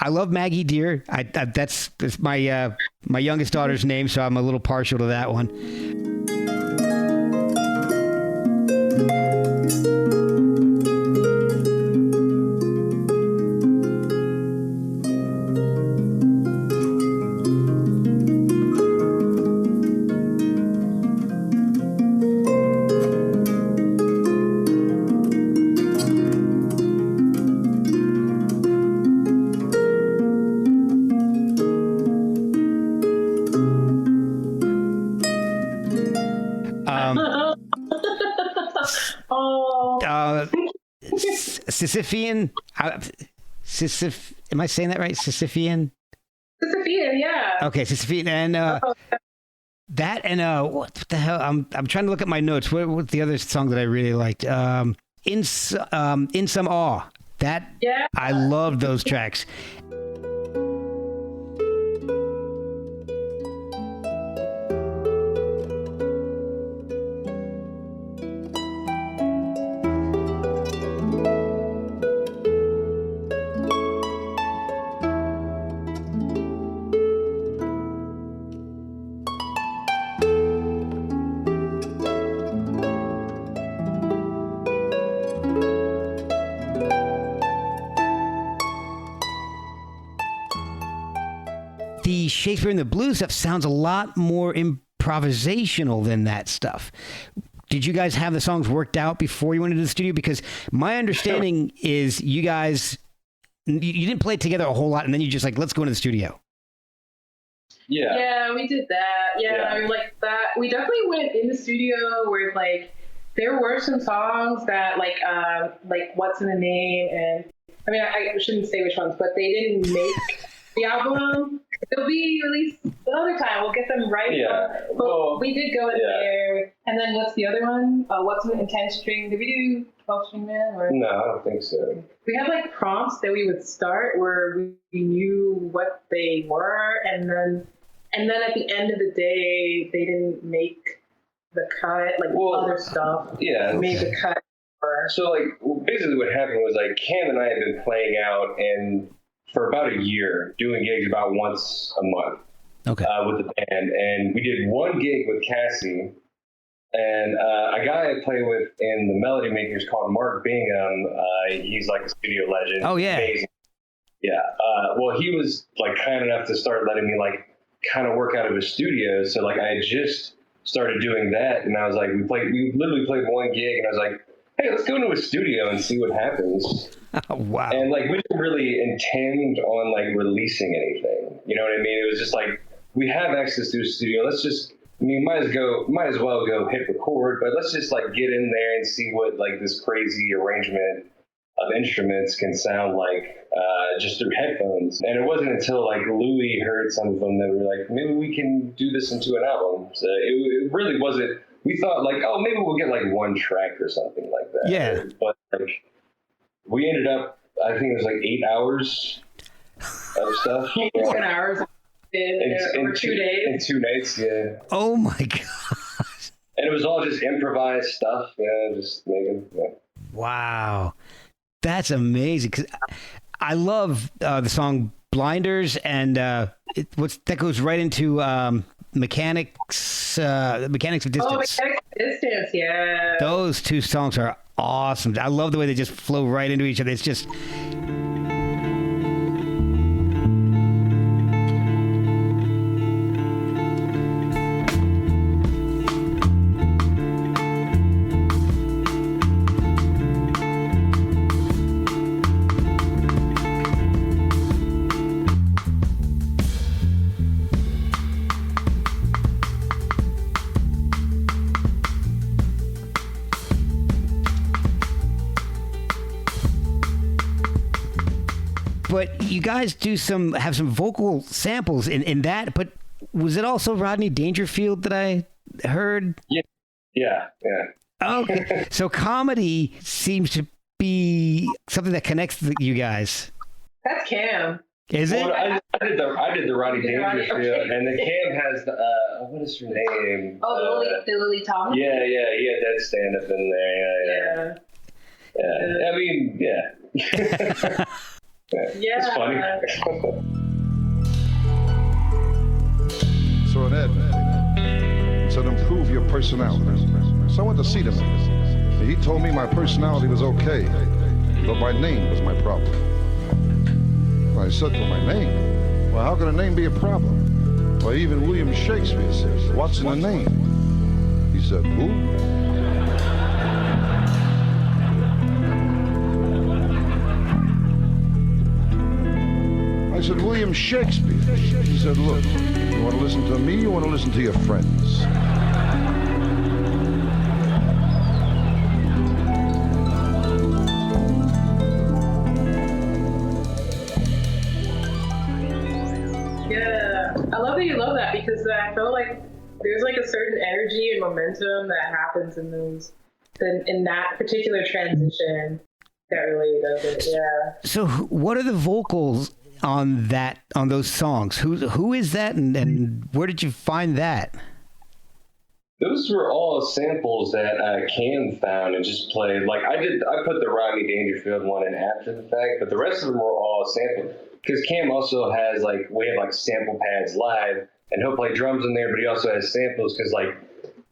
I love Maggie Deer. That's my my youngest daughter's name, so I'm a little partial to that one. Sisyphean. Am I saying that right? Sisyphean, yeah. Okay, Sisyphean, and that, and what the hell? I'm trying to look at my notes. What's the other song that I really liked? In Some Awe. That, Yeah. I love those tracks. The Shakespeare and the Blues stuff sounds a lot more improvisational than that stuff. Did you guys have the songs worked out before you went into the studio? Because my understanding is you guys, you didn't play it together a whole lot, and then you just like, let's go into the studio. Yeah. Yeah, we did that. Yeah, Yeah. like that. We definitely went in the studio where like there were some songs that like What's in the Name, and I mean I shouldn't say which ones, but they didn't make the album. They'll be released another time. We'll get them right. Yeah. But Well, we did go in yeah. there. And then what's the other one? What's an 10 string? Did we do 12 string man? Or No, I don't think so. we had like prompts that we would start where we knew what they were, and then at the end of the day they didn't make the cut, like other stuff. Yeah. Made the cut. So like basically what happened was like Cam and I had been playing out and for about a year, doing gigs about once a month. Okay. With the band, and we did one gig with Cassie, and a guy I play with in the Melody Makers called Mark Bingham. He's like a studio legend. Oh yeah. Amazing. Yeah. Well, he was like kind enough to start letting me like kind of work out of his studio. So like I had just started doing that, and I was like, we literally played one gig, and I was like, hey, let's go into a studio and see what happens. Oh, wow. And like we didn't really intend on like releasing anything. You know what I mean? It was just like we have access to a studio. Let's just might as well go hit record, but let's just like get in there and see what like this crazy arrangement of instruments can sound like just through headphones. And it wasn't until like Louis heard some of them that we were like, maybe we can do this into an album. So it really wasn't. We thought like, oh, maybe we'll get like one track or something like that. Yeah. But like we ended up, I think it was like 8 hours of stuff. 7 hours in 2 days. In 2 nights, yeah. Oh my God. And it was all just improvised stuff, just making. Yeah. Wow. That's amazing. 'Cause I love the song Blinders, and that goes right into Mechanics of Distance. Oh, Mechanics of Distance, yeah. Those two songs are awesome. I love the way they just flow right into each other. It's just... But you guys have some vocal samples in that, but was it also Rodney Dangerfield that I heard? Yeah. Okay. So comedy seems to be something that connects you guys. That's Cam. Is it? Well, I did the Rodney Dangerfield, okay. and the Cam has the what is her name? Oh, the Lily Thomas. Yeah, he had that stand up in there. Yeah. I mean, yeah. Yeah. It's funny. So an Ed said, improve your personality. So I went to see him. He told me my personality was okay, but my name was my problem. I said to him, my name? Well, how can a name be a problem? Well, even William Shakespeare says, what's in a name? He said, who? I said, William Shakespeare. He said, look, you want to listen to me, you want to listen to your friends. Yeah, I love that you love that, because I feel like there's like a certain energy and momentum that happens in those then in that particular transition, that really does it. Yeah. So what are the vocals on those songs? Who is that, and where did you find that? Those were all samples that Cam found and just played. Like I put the Rodney Dangerfield one in after the fact, but the rest of them were all sampled. Because Cam also has we have sample pads live, and he'll play drums in there, but he also has samples because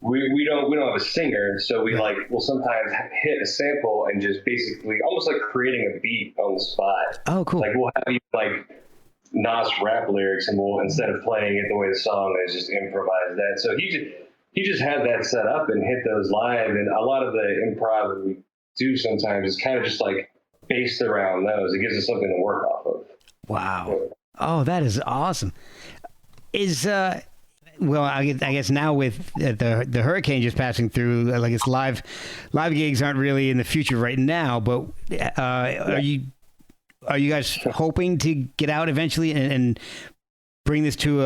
we don't have a singer, so we'll sometimes hit a sample and just basically almost like creating a beat on the spot. Oh, cool. We'll have you Nas rap lyrics, and we'll, instead of playing it the way the song is, just improvise that. So he just had that set up and hit those live, and a lot of the improv that we do sometimes is kind of just based around those. It gives us something to work off of. Wow. Oh, that is awesome. Well, I guess now with the hurricane just passing through, it's live gigs aren't really in the future right now. But are you guys hoping to get out eventually and bring this to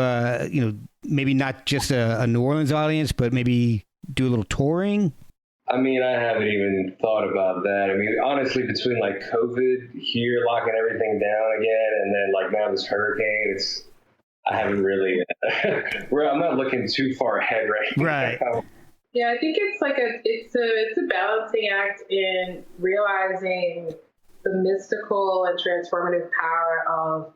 maybe not just a New Orleans audience, but maybe do a little touring? I mean, I haven't even thought about that. I mean, honestly, between COVID here locking everything down again, and then now this hurricane, I haven't really. I'm not looking too far ahead right now. Yeah, I think it's a balancing act in realizing the mystical and transformative power of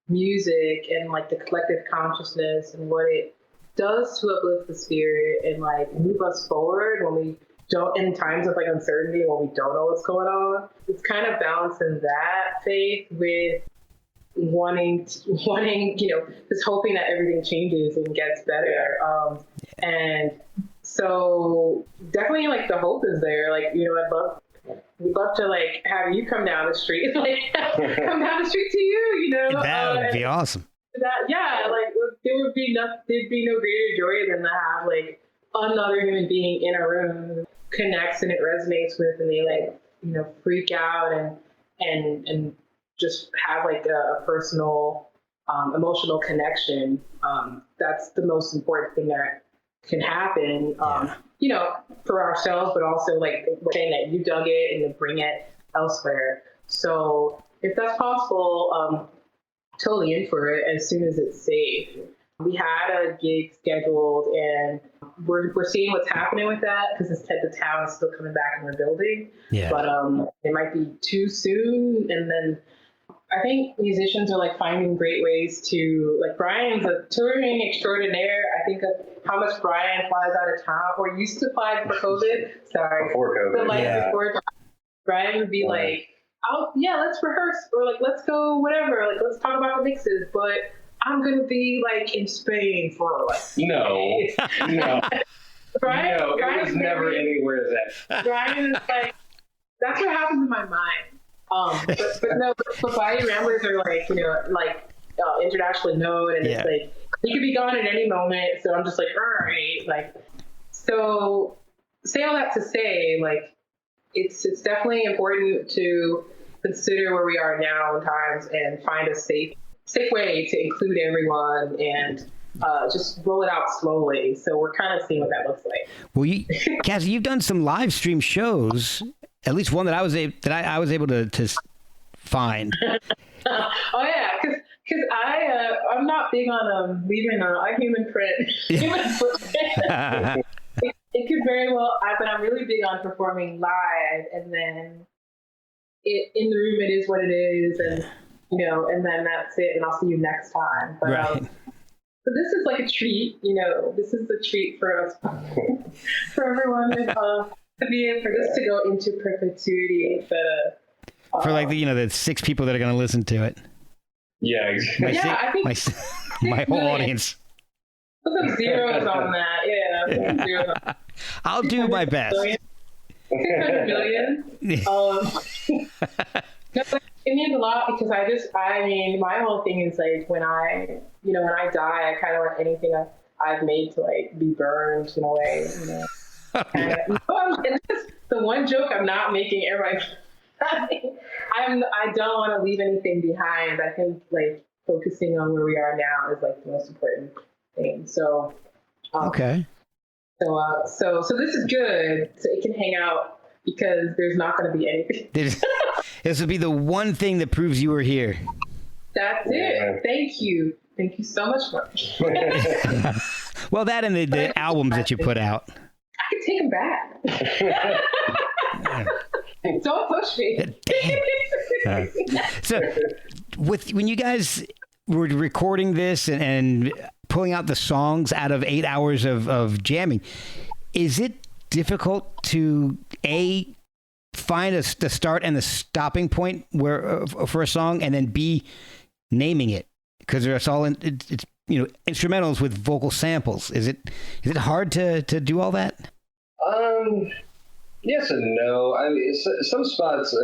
music and the collective consciousness and what it does to uplift the spirit and move us forward when we don't, in times of uncertainty, when we don't know what's going on. It's kind of balancing that faith with wanting, just hoping that everything changes and gets better. And so definitely the hope is there. We'd love to have you come down the street, come down the street to you, That would be awesome. There'd be no greater joy than to have another human being in a room connects and it resonates with, and they freak out and just have a personal emotional connection. That's the most important thing that can happen. For ourselves, but also saying that you dug it and to bring it elsewhere. So if that's possible, totally in for it as soon as it's safe. We had a gig scheduled, and we're seeing what's happening with that because the town is still coming back and rebuilding. Yeah. But it might be too soon, and then I think musicians are finding great ways to Bryan's a touring extraordinaire. I think of how much Bryan flies out of town or used to fly before COVID. Sorry. Before COVID. But before Bryan would be let's rehearse or let's go whatever. Let's talk about the mixes. But I'm gonna be in Spain for No. Bryan, no, Bryan it was never anywhere that. Bryan is that's what happens in my mind. But Body Ramblers are internationally known, and it's he could be gone at any moment. So I'm just all right, so say all that to say, it's definitely important to consider where we are now in times and find a safe way to include everyone and just roll it out slowly. So we're kind of seeing what that looks like. Well, Cassie, you've done some live stream shows. At least one that I was able to find. Oh yeah, because I'm not big on leaving a human footprint. It could very well, but I'm really big on performing live, and then in the room it is what it is, and and then that's it, and I'll see you next time. But, right. So this is a treat, This is a treat for us, for everyone, to be able for this to go into perpetuity. For the 6 people that are going to listen to it. Yeah, exactly. I think my whole audience. Put some zeros on that. Yeah, put some zeros on that. I'll do my best. 600 million. No, it means a lot because my whole thing is when I die, I kind of want anything I've made to be burned in a way, And this is the one joke I'm not making everybody. I don't want to leave anything behind. I think focusing on where we are now is the most important thing. So okay. So this is good. So it can hang out because there's not going to be anything. This will be the one thing that proves you were here. That's it. Thank you. Thank you so much, Mark. Well, that and the albums that you put out. I can take them back. Don't push me. So, when you guys were recording this and pulling out the songs out of 8 hours of jamming, is it difficult to find the start and the stopping point for a song, and then B, naming it? Because it's all it's instrumentals with vocal samples. Is it hard to do all that? Yes and no. I mean, some spots, I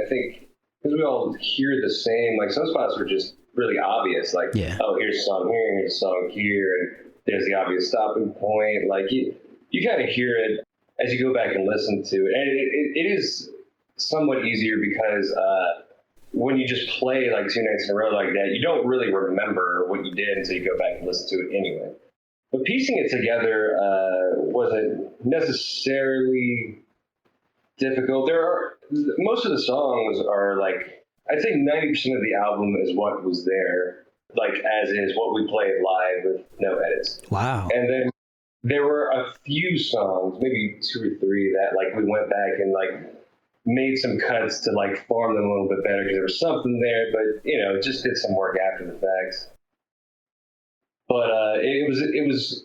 think, because we all hear the same, like some spots were just really obvious, like, oh, here's a song here, here's a song here, and there's the obvious stopping point. Like, you kind of hear it as you go back and listen to it. And it is somewhat easier because when you just play like 2 nights in a row like that, you don't really remember what you did until you go back and listen to it anyway. But piecing it together wasn't necessarily difficult. Most of the songs are like, I think 90% of the album is what was there, like as is what we played live with no edits. Wow. And then there were a few songs, maybe 2 or 3, that like we went back and like made some cuts to like form them a little bit better because there was something there, but just did some work after the fact. But it was.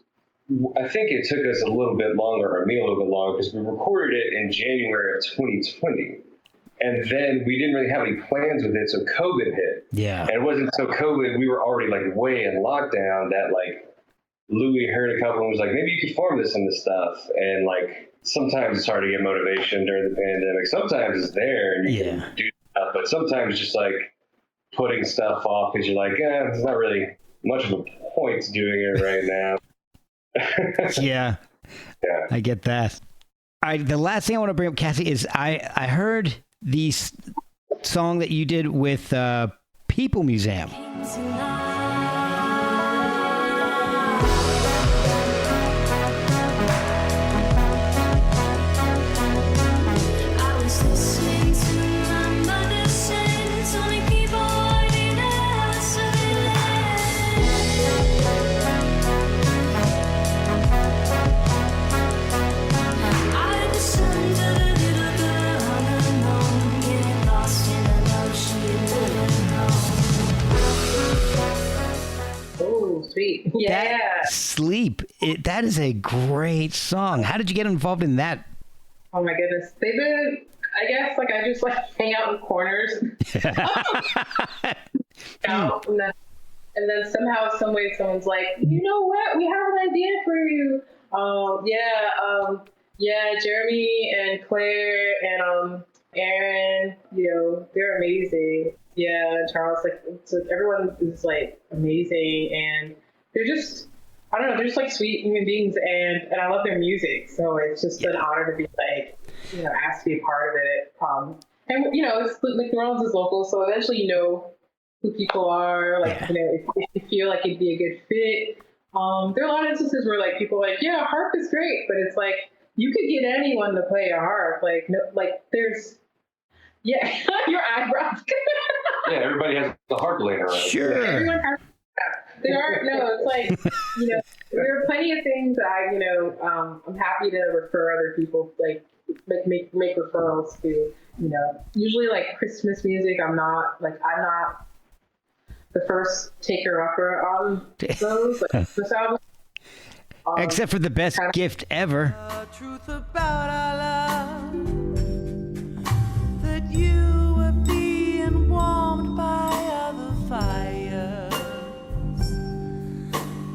I think it took us a little bit longer, or me a little bit longer, because we recorded it in January of 2020. And then we didn't really have any plans with it, so COVID hit. Yeah. And it wasn't until COVID, we were already like way in lockdown, that like Louis heard a couple and was like, maybe you could form this into stuff. And like, sometimes it's hard to get motivation during the pandemic. Sometimes it's there and you can do stuff, but sometimes just like putting stuff off because you're like, it's not really much of a point to doing it right now. Yeah, I get that. The last thing I want to bring up, Cassie, is I heard the song that you did with People Museum. Sweet. Yeah. Sleep. That is a great song. How did you get involved in that? Oh my goodness. They've been, I guess, like I just like hang out in corners. And then somehow, some way, someone's like, you know what? We have an idea for you. Jeremy and Claire and Aaron, they're amazing. Yeah, Charles, so everyone is like amazing, and they're just, I don't know, they're just like sweet human beings, and I love their music, so it's just an honor to be like, asked to be a part of it. And it's like New Orleans is local, so eventually you know who people are, like if you feel like it'd be a good fit. There are a lot of instances where like people are like, yeah, harp is great, but it's like you could get anyone to play a harp, like no, like there's. Yeah, your eyebrows. Yeah, everybody has the harp laying around. Sure. Everyone has. There are it's like there are plenty of things that I'm happy to refer other people make referrals to. Usually like Christmas music. I'm not the first taker-upper on those Christmas albums. Except for the best gift ever. The truth about our love. You were being warmed by other fires,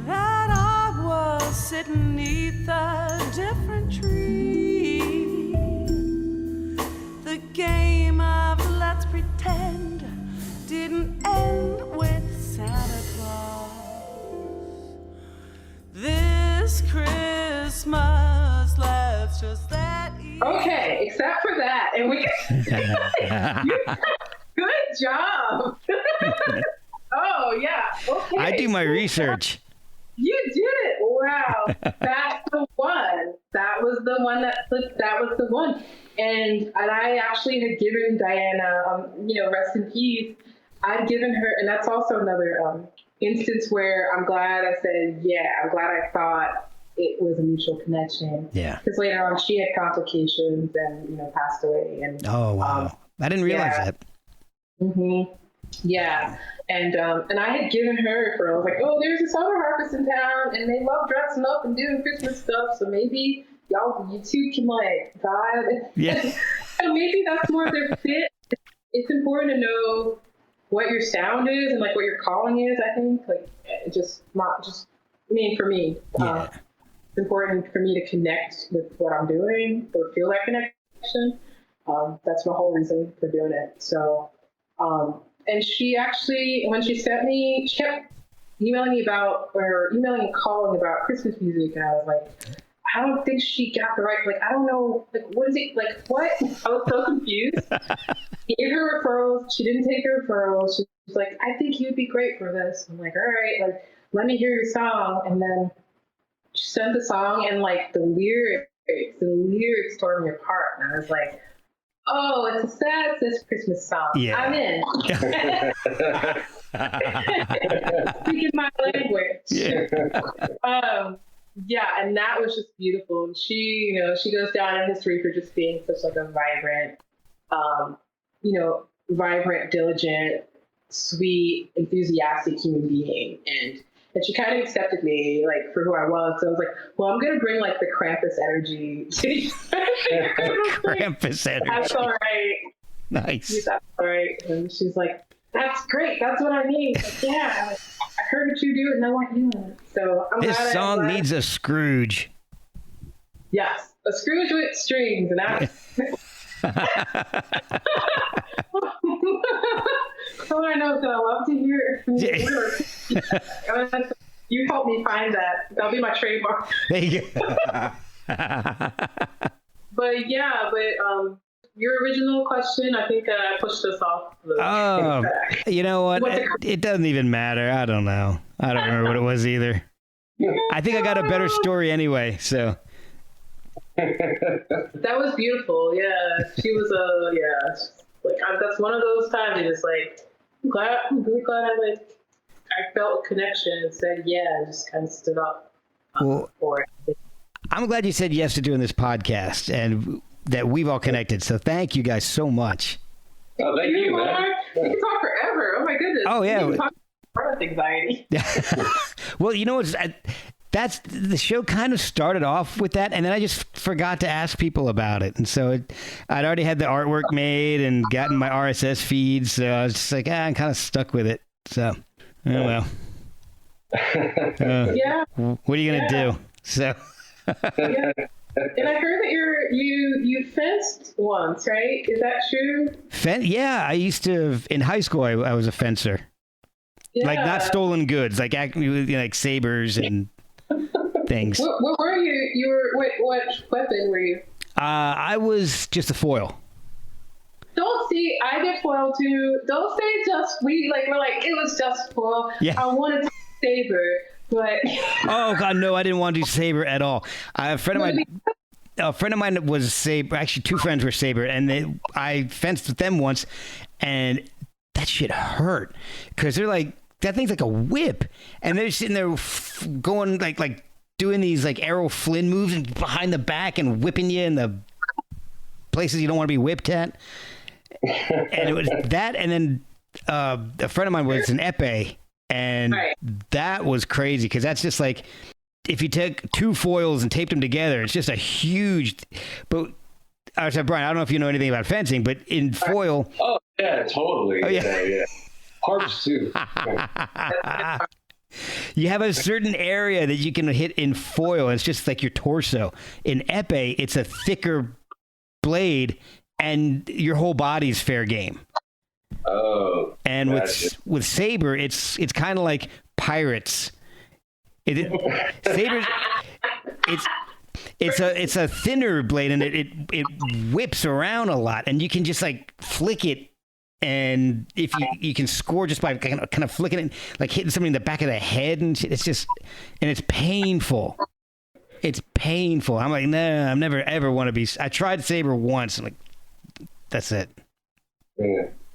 that I was sitting neath a different tree. The game of let's pretend didn't end with Santa Claus. This Christmas, let's just let okay, except for that, and we good job. Oh yeah, okay. I do my research. You did it. Wow, that's the one. was one. And I actually had given Diana, rest in peace. I'd given her, and that's also another instance where I'm glad I said, I'm glad I thought it was a mutual connection. Yeah. Because later on she had complications and, passed away. And oh, wow. I didn't realize that. Mm-hmm. Yeah. And I had given her I was like, oh, there's this other harpist in town and they love dressing up and doing Christmas stuff. So maybe you two can like vibe. Yeah. And maybe that's more their fit. It's important to know what your sound is and like what your calling is. I think for me, Yeah. it's important for me to connect with what I'm doing or feel that connection. That's my whole reason for doing it. So, and she actually, when she sent me, she kept emailing and calling about Christmas music. And I was like, I don't think she got the right, I don't know, what is it? What? I was so confused. Gave her referrals. She didn't take her referrals. She was like, I think you'd be great for this. I'm like, all right, let me hear your song. And then she sent the song and the lyrics tore me apart. And I was like, oh, it's a sad Christmas song. Yeah. I'm in. Speaking my language. Yeah. And that was just beautiful. And she, she goes down in history for just being such a vibrant, diligent, sweet, enthusiastic human being. And she kind of accepted me for who I was. So I was like, well, I'm going to bring the Krampus energy to Krampus energy. That's all right. Nice. That's all right. And she's like, that's great. That's what I need. Yeah. I heard what you do and I want you in it. So I'm This glad song needs a Scrooge. Yes. A Scrooge with strings. And all I know is that I love to hear it from you. You helped me find that. That'll be my trademark. There you go. But your original question, I think I pushed us off the track. You know what? It doesn't even matter. I don't know. I don't remember what it was either. I think I got a better story anyway, so. That was beautiful. Yeah. She was that's one of those times it's I'm really glad I felt a connection and said and just kind of stood up for it. I'm glad you said yes to doing this podcast and that we've all connected. So thank you guys so much. Oh, thank you, man. We can talk forever. Oh my goodness. Oh yeah. We can talk about anxiety. Well, that's the show kind of started off with that, and then I just forgot to ask people about it. And so I'd already had the artwork made and gotten my RSS feeds, so I was just like, I'm kind of stuck with it. So, oh well. Yeah. What are you gonna do? So. Yeah. And I heard that you fenced once, right? Is that true? Yeah, I used to in high school. I was a fencer. Yeah. Not stolen goods, like sabers and things. What were you? What weapon were you? I was just a foil. I did foil too. Don't say we're like, it was just foil. Yeah. I wanted to saber, but. Oh God, no, I didn't want to do saber at all. A friend of mine was saber. Actually, two friends were saber, and I fenced with them once, and that shit hurt because they're like, that thing's like a whip, and they're sitting there going like doing these Errol Flynn moves and behind the back and whipping you in the places you don't want to be whipped at. And it was that, and then a friend of mine was an epee, and that was crazy because that's just like if you take two foils and taped them together, it's just a huge. But I said, Bryan, I don't know if you know anything about fencing, but in foil. Oh yeah, totally. Oh, yeah. Harps too. You have a certain area that you can hit in foil. It's just like your torso. In epee, it's a thicker blade, and your whole body's fair game. Oh. And with saber, it's kind of like pirates. Sabers, it's a thinner blade, and it whips around a lot, and you can just flick it. And if you can score just by kind of flicking it, like hitting somebody in the back of the head, and it's just, and it's painful. It's painful. I'm like, nah, I'm never ever want to be. I tried Sabre once. I'm like, that's it.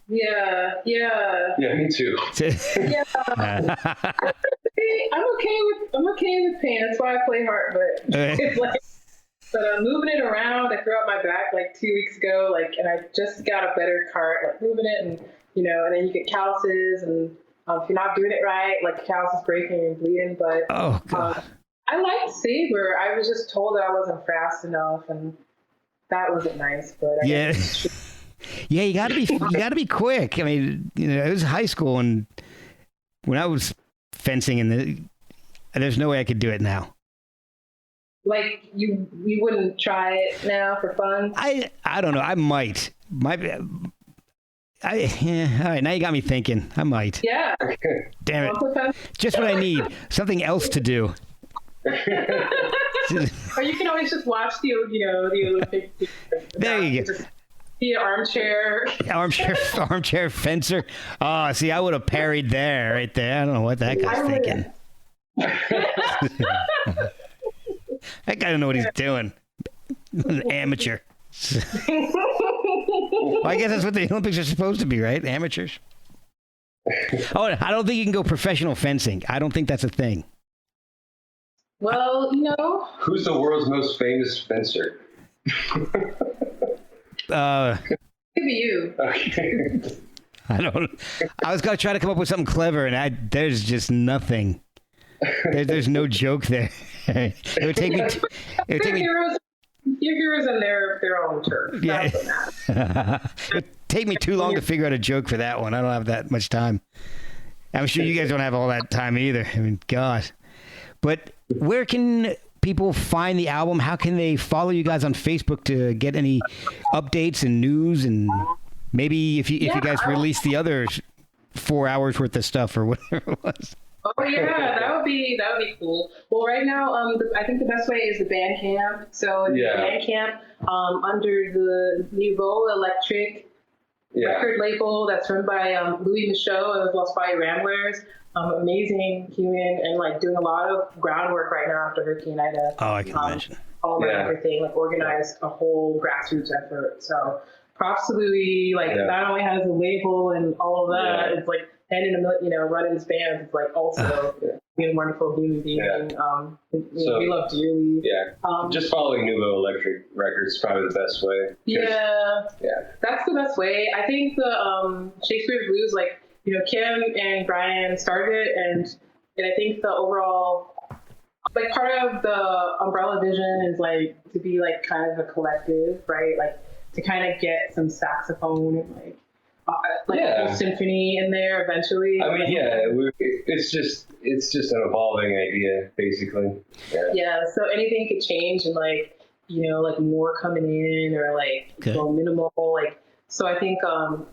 Yeah, me too. Yeah. I'm okay with pain. That's why I play Harp, but it's like, but I'm moving it around. I threw out my back like 2 weeks ago, like, and I just got a better cart, like moving it, and and then you get calluses, and if you're not doing it right, like callus is breaking and bleeding. But oh god, I liked Sabre. I was just told that I wasn't fast enough, and that wasn't nice. But yeah. Yeah, you gotta be quick. I mean, it was high school, and when I was fencing, and there's no way I could do it now. Like you wouldn't try it now for fun? I don't know. I might. All right, now you got me thinking. I might. Yeah. Damn it. Just what I need. Something else to do. Or you can always just watch the Olympic. There you go. Be an armchair fencer. Oh, see, I would have parried there, right there. I don't know what that guy's thinking. That guy don't know what he's doing. An amateur. Well, I guess that's what the Olympics are supposed to be, right? Amateurs. Oh, I don't think you can go professional fencing. I don't think that's a thing. Well, Who's the world's most famous fencer? Could be you. Okay. I was gonna try to come up with something clever, and there's just nothing. There's no joke there. It would take me. Your heroes on their own turf. Yeah. It would take me too long to figure out a joke for that one. I don't have that much time. I'm sure you guys don't have all that time either. I mean, God. But where can people find the album? How can they follow you guys on Facebook to get any updates and news, and maybe if you guys release the other 4 hours worth of stuff or whatever it was? Oh yeah, that would be cool. Well, right now, I think the best way is the Bandcamp. So the Bandcamp under the Nouveau Electric record label that's run by Louis Michaud of Lost Body Ramblers. Amazing human, and like doing a lot of groundwork right now after Hurricane Ida. Oh, I can imagine. All and everything, like organized a whole grassroots effort. So props to Louis. Like not only has a label and all of that, it's like running his band. It's like also being a wonderful human being. So, we love dearly. Yeah. Just following Nouveau Electric Records is probably the best way. Yeah. That's the best way. I think the Shakespeare Blues, like, Kim and Bryan started it, and I think the overall, like, part of the umbrella vision is like to be like kind of a collective, right? Like to kind of get some saxophone and like a whole symphony in there eventually. I mean, it's just an evolving idea, basically. Yeah. So anything could change, and like like more coming in, or like go minimal, like. So I think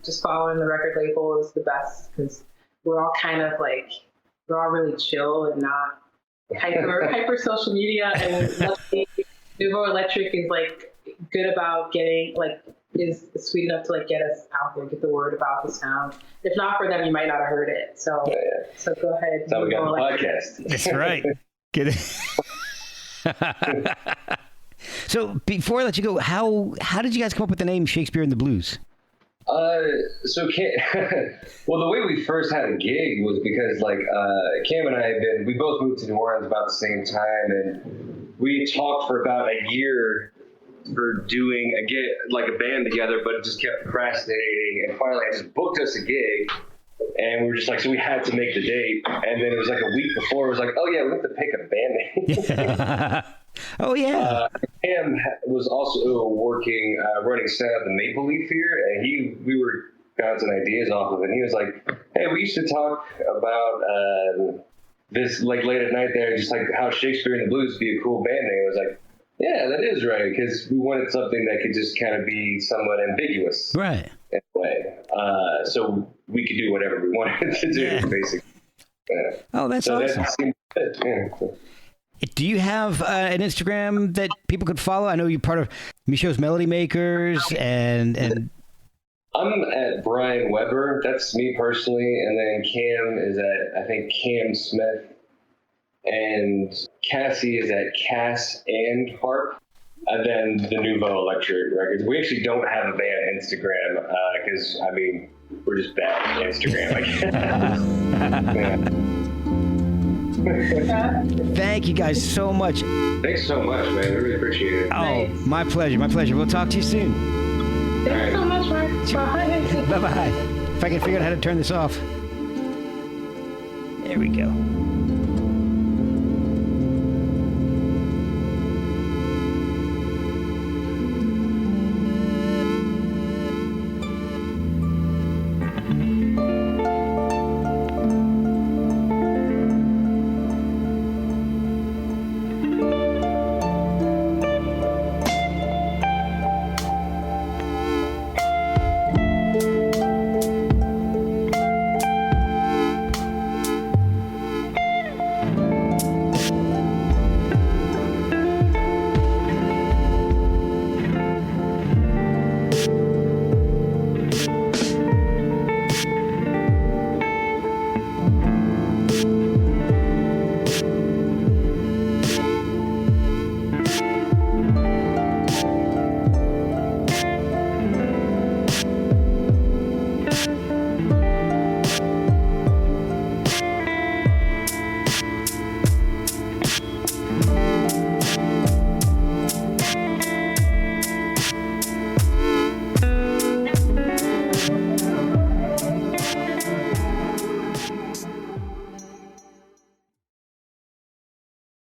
just following the record label is the best, because we're all kind of like, we're all really chill and not hyper social media. And Nouveau Electric is like good about getting, like, is sweet enough to like get us out there, get the word about the sound. If not for them, you might not have heard it. So so go ahead. That's how we got the podcast. That's right. Get it. So before I let you go, how did you guys come up with the name Shakespeare in the Blues? Well, the way we first had a gig was because, like, Cam and I we both moved to New Orleans about the same time, and we talked for about a year for doing a band together, but it just kept procrastinating, and finally I just booked us a gig, and we were just like, so we had to make the date, and then it was like a week before, it was like, oh yeah, we have to pick a band name. Oh yeah. Cam was also running sound at the Maple Leaf here, and we were bouncing ideas off of it. And he was like, hey, we used to talk about this like late at night there, just like how Shakespeare in the Blues would be a cool band name. I was like, yeah, that is right, because we wanted something that could just kind of be somewhat ambiguous, right? In a way, so we could do whatever we wanted to do, basically. Oh, that's awesome. That seemed good. Do you have an Instagram that people could follow? I know you're part of Michaud's Melody Makers, and I'm at Bryan Webre. That's me personally, and then Cam is at, I think, Cam Smith. and Cassie is at Cass and Harp. And then the Nouveau Electric Records. We actually don't have a band Instagram because, we're just bad at Instagram, I guess. Thank you guys so much. Thanks so much, man. I really appreciate it. Oh, my pleasure. My pleasure. We'll talk to you soon. Thanks so much, Mark. Bye. Bye-bye. If I can figure out how to turn this off. There we go.